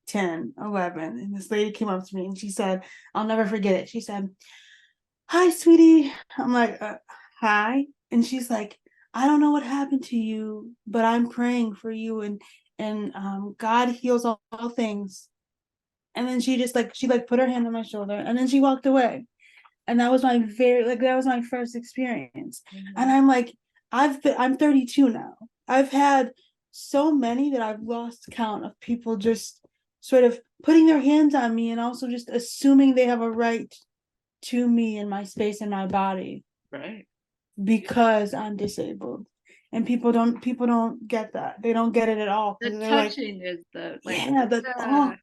10, 11. And this lady came up to me and she said, I'll never forget it. She said, hi, sweetie. I'm like, hi. And she's like, I don't know what happened to you, but I'm praying for you and God heals all things. And then she put her hand on my shoulder and then she walked away. And that was my that was my first experience. And Mhm. I'm like, I'm 32 now. I've had so many that I've lost count of people just sort of putting their hands on me and also just assuming they have a right to me and my space and my body Right. because I'm disabled. And people don't get that. They don't get it at all The because they're like, touching is the like, yeah,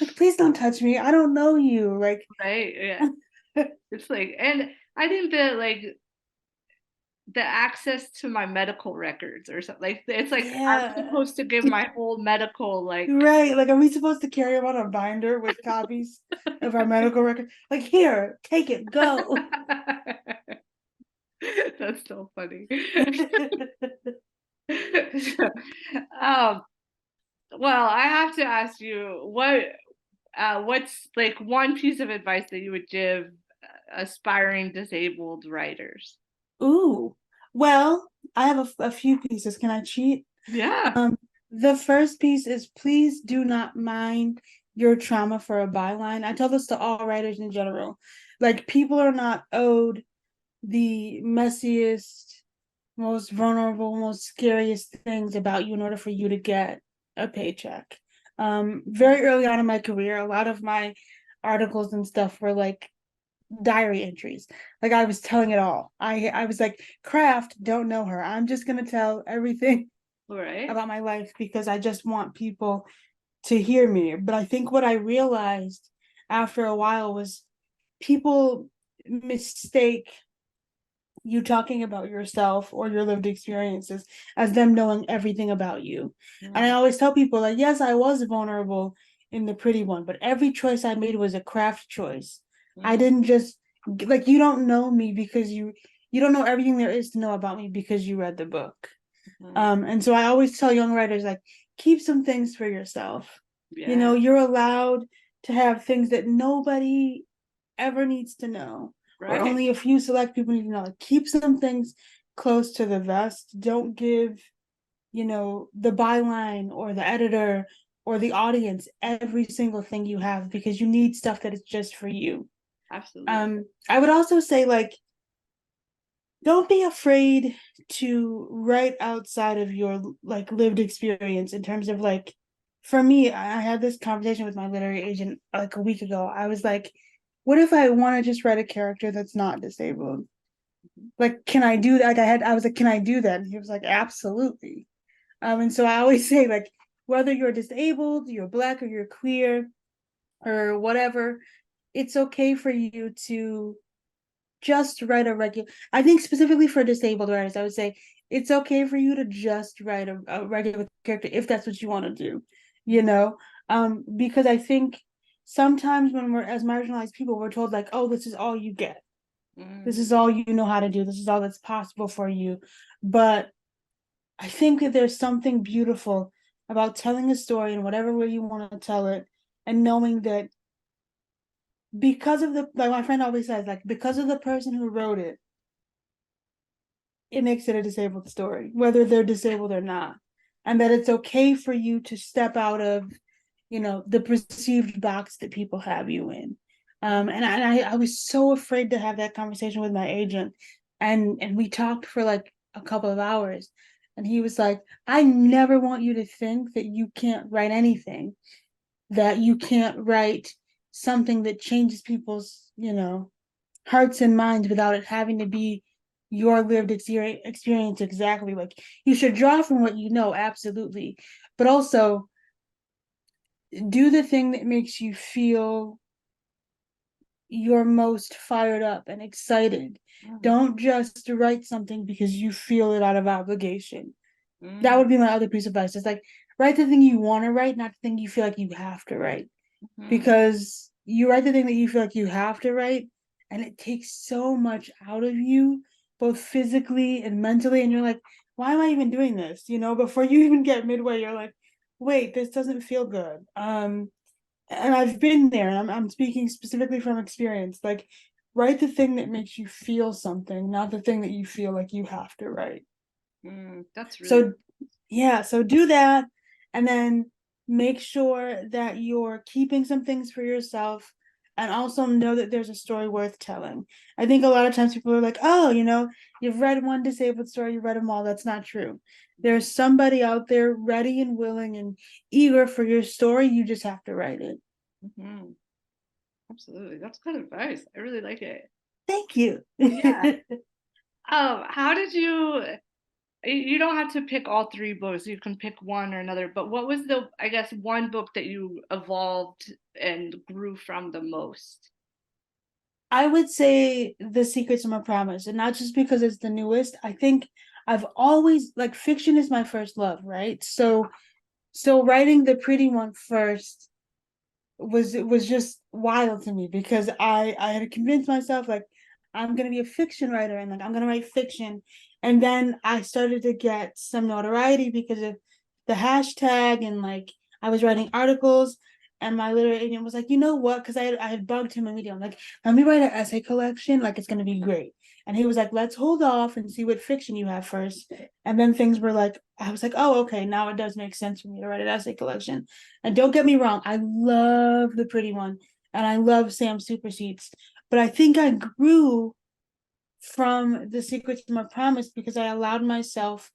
like please don't touch me. I don't know you. Like right. Yeah. It's like, and I think that like the access to my medical records or something like it's like I'm yeah. supposed to give my whole medical like Right. Like, are we supposed to carry around a binder with copies of our medical record? Like, here, take it, go. that's so funny. um, well, I have to ask you what's like one piece of advice that you would give aspiring disabled writers? Ooh. Well, I have a few pieces. Can I cheat? Yeah. Um, the first piece is please do not mind your trauma for a byline. I tell this to all writers in general. Like, people are not owed the messiest, most vulnerable, most scariest things about you in order for you to get a paycheck. Very early on in my career, a lot of my articles and stuff were like diary entries. Like I was telling it all. I was like, craft, don't know her. I'm just gonna tell everything Right. about my life because I just want people to hear me. But I think what I realized after a while was people mistake you talking about yourself or your lived experiences as them knowing everything about you. And I Mm, always tell people like, yes, I was vulnerable in the pretty one, but every choice I made was a craft choice. I mm, didn't just like you don't know me because you don't know everything there is to know about me because you read the book. mm. And so I always tell young writers like keep some things for yourself. You Yeah. know, you're allowed to have things that nobody ever needs to know, or Right. only a few select people need to know. Like, keep some things close to the vest. Don't give, the byline or the editor or the audience every single thing you have because you need stuff that is just for you. Absolutely. I would also say like don't be afraid to write outside of your like lived experience in terms of like for me I had this conversation with my literary agent like a week ago. I was like, what if I want to just write a character that's not disabled? Like, can I do that? Like I was like, can I do that? And he was like, absolutely. And so I always say like whether you're disabled, you're black or you're queer or whatever, it's okay for you to just write a regular. I think specifically for disabled writers, I would say it's okay for you to just write a regular character if that's what you want to do, you know? Because I think sometimes when we're as marginalized people, we're told like, oh, this is all you get. This Mm, is all you know how to do. This is all that's possible for you. But I think that there's something beautiful about telling a story in whatever way you want to tell it and knowing that because of the like my friend always says, like because of the person who wrote it, it makes it a disabled story, whether they're disabled or not. And that it's okay for you to step out of, the perceived box that people have you in. And I was so afraid to have that conversation with my agent. And we talked for like a couple of hours. And he was like, I never want you to think that you can't write anything, that you can't write something that changes people's, hearts and minds without it having to be your lived experience exactly. Like, you should draw from what you know, absolutely. But also do the thing that makes you feel you're most fired up and excited. Mhm. Don't just write something because you feel it out of obligation. That Mhm. would be my other piece of advice. It's like, write the thing you want to write, not the thing you feel like you have to write. Mhm. Because you write the thing that you feel like you have to write, and it takes so much out of you, both physically and mentally. And you're like, why am I even doing this? Before you even get midway, you're like, wait, this doesn't feel good. And I've been there, and I'm speaking specifically from experience. Like, write the thing that makes you feel something, not the thing that you feel like you have to write. That's really. So yeah, so do that, and then make sure that you're keeping some things for yourself, and also know that there's a story worth telling. I think a lot of times people are like, oh, you've read one disabled story, you've read them all. That's not true. There's somebody out there ready and willing and eager for your story. You just have to write it. Mhm. Absolutely. That's good advice. I really like it. Thank you. Yeah. How did you don't have to pick all three books. You can pick one or another, but what was I guess, one book that you evolved and grew from the most? I would say The Secrets of My Promise, and not just because it's the newest. I think I've always like fiction is my first love, right? So writing the pretty one first was just wild to me because I had convinced myself like I'm gonna be a fiction writer and like I'm gonna write fiction, and then I started to get some notoriety because of the hashtag, and like I was writing articles, and my literary agent was like, you know what? Because I had bugged him immediately. I'm like, let me write an essay collection, like it's gonna be great. And he was like, let's hold off and see what fiction you have first. And then things were like, I was like, oh, okay, now it does make sense for me to write an essay collection. And don't get me wrong, I love the pretty one and I love Sam Superseats. But I think I grew from The Secrets of My Promise because I allowed myself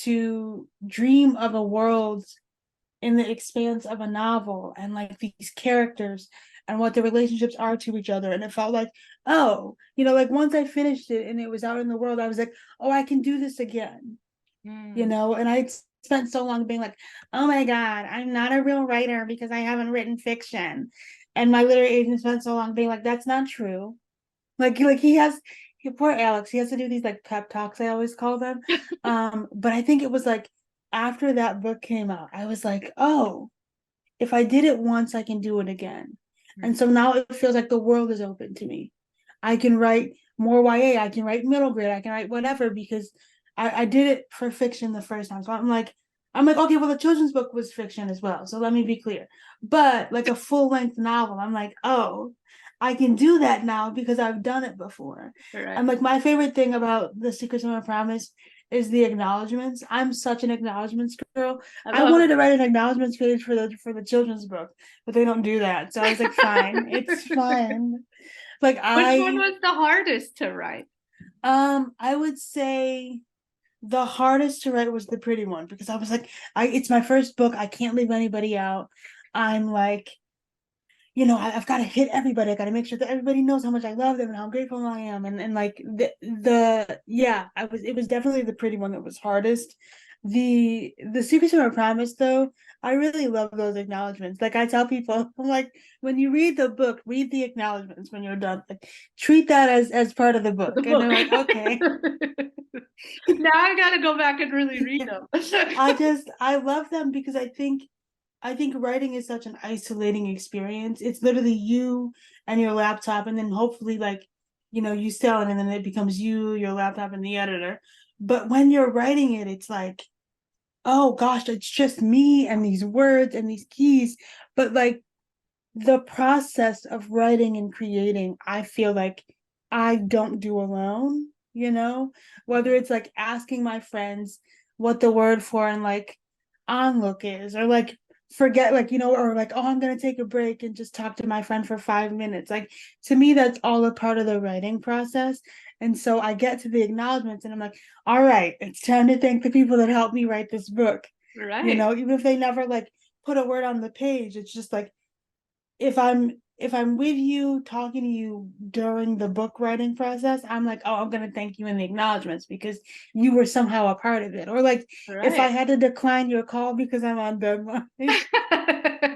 to dream of a world in the expanse of a novel and like these characters and what the relationships are to each other. And it felt like, oh, like once I finished it and it was out in the world, I was like, oh, I can do this again. Mm, And I spent so long being like, oh my God, I'm not a real writer because I haven't written fiction. And my literary agent spent so long being like, that's not true. Like poor Alex, he has to do these like pep talks, I always call them. But I think it was like after that book came out, I was like, oh, if I did it once, I can do it again. And right. so now it feels like the world is open to me. I can write more YA, I can write middle grade, I can write whatever because I did it for fiction the first time. So I'm like, okay, well, the children's book was fiction as well. So let me be clear. But like a full length novel, I'm like, oh, I can do that now because I've done it before. Right. And like my favorite thing about The Secrets of My Promise is the acknowledgments. I'm such an acknowledgments girl. I I love wanted to write an acknowledgments page for the children's book, but they don't do that. So I was like, fine, it's fine. Like Which one was the hardest to write? I would say the hardest to write was the pretty one because I was like, it's my first book. I can't leave anybody out. I'm like, I've got to hit everybody. I got to make sure that everybody knows how much I love them and how grateful I am. And like yeah, it was definitely the pretty one that was hardest. The Secrets of Our Promise, though, I really love those acknowledgments. Like I tell people, I'm like, when you read the book, read the acknowledgments when you're done. Like treat that as part of the book. The And book. they're like, okay. Now I gotta go back and really read them. I love them because I think writing is such an isolating experience. It's literally you and your laptop, and then hopefully, like, you sell it, and then it becomes you, your laptop, and the editor. But when you're writing it, it's like, oh gosh, it's just me and these words and these keys. But like the process of writing and creating, I feel like I don't do alone, whether it's like asking my friends what the word for and like onlook is, or like forget, like, or like, oh, I'm going to take a break and just talk to my friend for 5 minutes. Like, to me, that's all a part of the writing process. And so I get to the acknowledgments and I'm like, all right, it's time to thank the people that helped me write this book. Right. Even if they never like put a word on the page, it's just like if I'm with you talking to you during the book writing process, I'm like, oh, I'm gonna thank you in the acknowledgments because you were somehow a part of it. Or like if I Right. had to decline your call because I'm on deadline,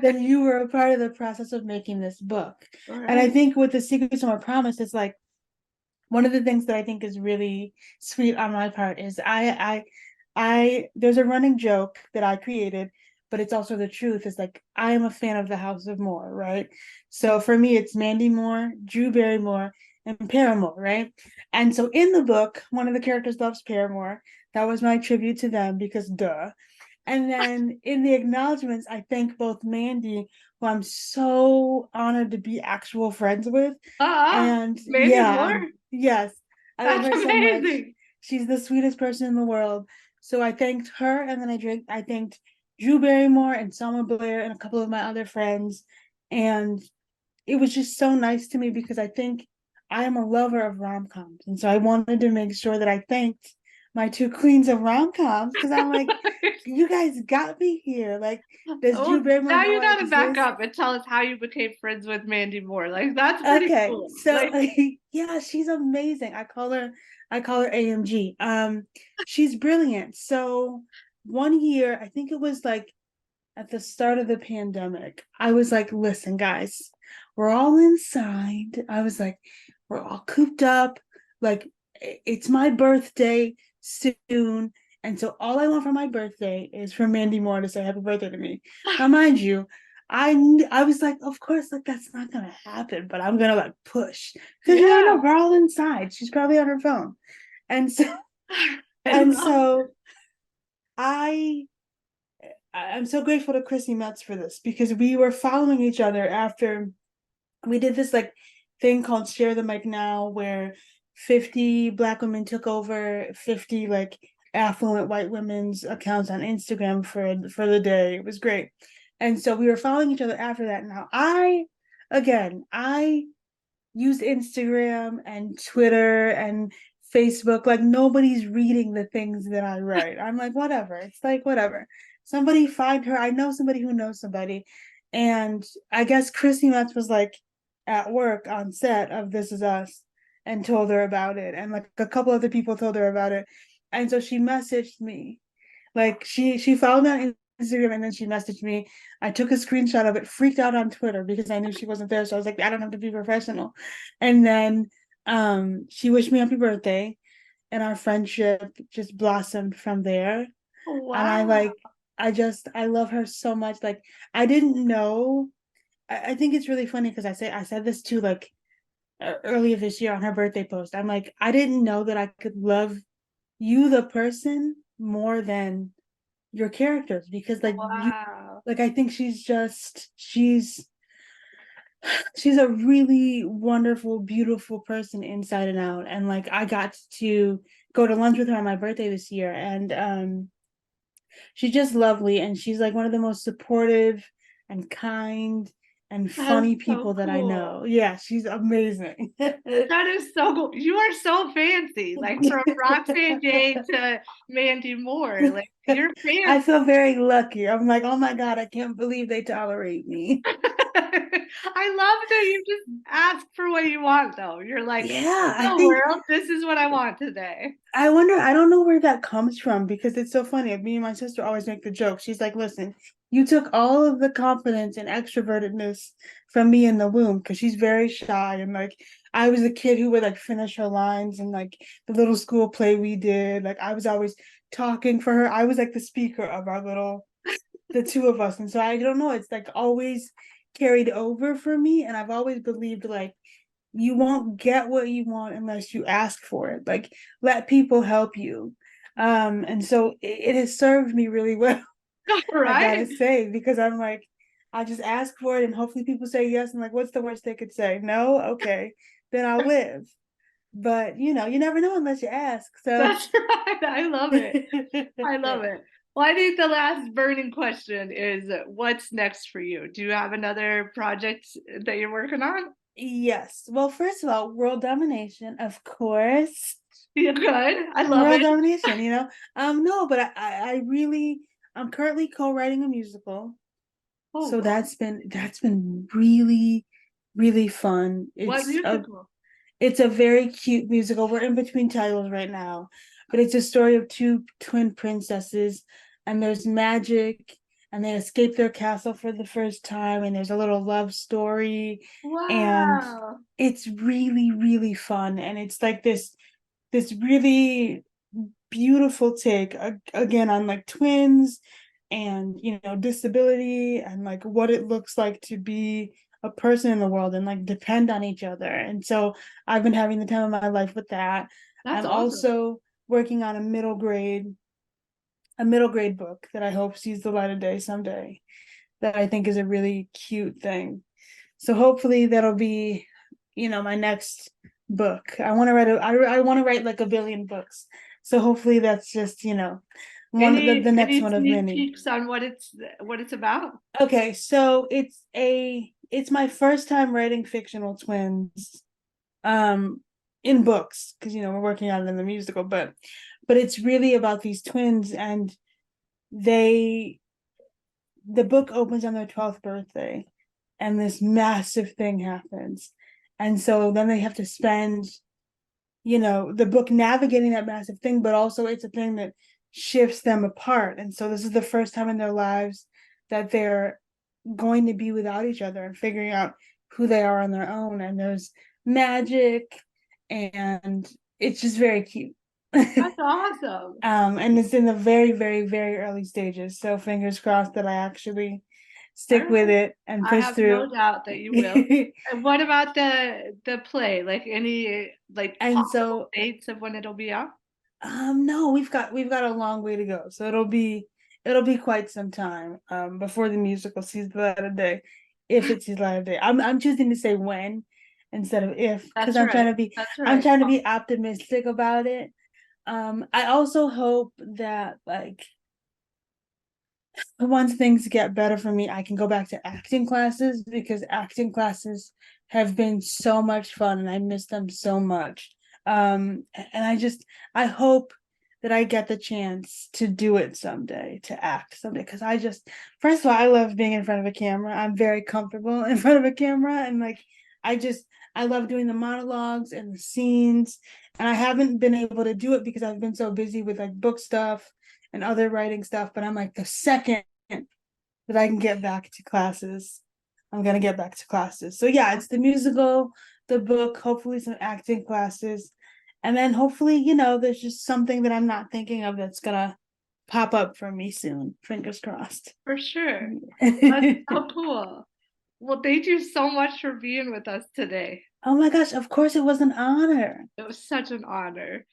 then you were a part of the process of making this book. And I Right. think with the Secret Summer Promise, it's like one of the things that I think is really sweet on my part is I there's a running joke that I created, but it's also the truth. Is like I am a fan of the House of Moore, right? So for me, it's Mandy Moore, Drew Barrymore, and Paramore, right? And so in the book, one of the characters loves Paramore. That was my tribute to them because duh. And then in the acknowledgments, I thank both Mandy, who I'm so honored to be actual friends with. And Maybe yeah, more. yes, I love That's her so much. amazing. She's the sweetest person in the world. So I thanked her, and then I thanked Drew Barrymore and Selma Blair and a couple of my other friends. And it was just so nice to me because I think I am a lover of rom-coms. And so I wanted to make sure that I thanked my two queens of rom-coms because I'm like, you guys got me here. Like, does Drew Well, Barrymore now know you I gotta back exist? up and tell us how you became friends with Mandy Moore. Like that's pretty Okay, cool. so Like, yeah, she's amazing. I call her AMG. She's brilliant. So one year, I think it was like at the start of the pandemic, I was like, listen, guys, we're all inside. I was like, we're all cooped up. Like, it's my birthday soon. And so all I want for my birthday is for Mandy Moore to say happy birthday to me. Now, mind you, I was like, of course, like that's not gonna happen, but I'm gonna like push because you never yeah. know. We're all inside. She's probably on her phone, and so I and love so I I'm so grateful to Chrissy Metz for this because we were following each other after we did this like thing called Share the Mic Now, where 50 Black women took over 50 like affluent white women's accounts on Instagram for the day. It was great. And so we were following each other after that. Now I use Instagram and Twitter and Facebook. Like nobody's reading the things that I write. I'm like, whatever. It's like whatever. Somebody find her. I know somebody who knows somebody. And I guess Chrissy Metz was like at work on set of This Is Us and told her about it. And like a couple other people told her about it. And so she messaged me like she followed me on Instagram and then she messaged me. I took a screenshot of it, freaked out on Twitter because I knew she wasn't there. So I was like, I don't have to be professional. And then she wished me happy birthday and our friendship just blossomed from there. And Wow. I love her so much. Like I didn't know. I think it's really funny because I said this to like earlier this year on her birthday post. I'm like, I didn't know that I could love you, the person, more than your characters because Wow. I think she's a really wonderful beautiful person inside and out, and like I got to go to lunch with her on my birthday this year, and she's just lovely, and she's like one of the most supportive and kind and That's funny so people that I know. cool. Yeah, she's amazing. That is so cool. You are so fancy. Like from Roxanne Gay to Mandy Moore. Like you're I fancy. feel very lucky. I'm like, oh my god, I can't believe they tolerate me. I love that you just ask for what you want though. You're like, Yeah, I "Oh think world, this is what I want today." I wonder, I don't know where that comes from because it's so funny. Me and my sister always make the joke. She's like, listen, you took all of the confidence and extrovertedness from me in the womb because she's very shy. And like, I was a kid who would like finish her lines and like the little school play we did. Like, I was always talking for her. I was like the speaker of the two of us. And so I don't know, it's like always carried over for me. And I've always believed like, you won't get what you want unless you ask for it. Like let people help you. And so it has served me really well, I gotta Right? say, because I'm like, I just ask for it and hopefully people say yes. And like, what's the worst they could say? No? Okay, then I'll live. But you never know unless you ask. So That's right. I love it. I love it. Well, I think the last burning question is what's next for you? Do you have another project that you're working on? Yes. Well, first of all, world domination, of course. You're good. I love World it. domination, you know. No, but I really I'm currently co-writing a musical. Oh, So wow. that's been really, really fun. What musical? It's a very cute musical. We're in between titles right now, but it's a story of two twin princesses, and there's magic, and they escape their castle for the first time, and there's a little love story, and Wow. it's really, really fun. And it's like this really beautiful take again on like twins and disability and like what it looks like to be a person in the world and like depend on each other. And so I've been having the time of my life with that. That's I'm awesome. also working on a middle grade book that I hope sees the light of day someday, that I think is a really cute thing. So hopefully that'll be, my next book. I want to write like a billion books. So hopefully that's just, one the next Any one of sneak many. peeks on what it's about? Okay, so it's my first time writing fictional twins um in books, because we're working on it in the musical, but it's really about these twins, and they the book opens on their 12th birthday, and this massive thing happens. And so then they have to spend, the book navigating that massive thing, but also it's a thing that shifts them apart. And so this is the first time in their lives that they're going to be without each other and figuring out who they are on their own. And there's magic, and it's just very cute. That's awesome. And it's in the very, very, very early stages. So fingers crossed that I actually All stick with right. it and I push have no through. doubt that you will. And what about the play? Like any like And possible so dates of when it'll be out? no, we've got a long way to go. So it'll be quite some time before the musical sees the light of day, if it sees the light of day. I'm choosing to say when instead of if, because That's right. That's I'm right. trying to be optimistic about it. I also hope that, like, once things get better for me, I can go back to acting classes, because acting classes have been so much fun and I miss them so much. And I hope that I get the chance to do it someday, to act someday, because first of all, I love being in front of a camera. I'm very comfortable in front of a camera, and like, I just, I love doing the monologues and the scenes. And I haven't been able to do it because I've been so busy with like book stuff and other writing stuff. But I'm like, the second that I can get back to classes, I'm gonna get back to classes. So yeah, it's the musical, the book, hopefully some acting classes, and then hopefully, there's just something that I'm not thinking of that's gonna pop up for me soon. Fingers crossed. For sure. That's so cool. Well, thank you so much for being with us today. Oh my gosh, of course it was an honor. It was such an honor.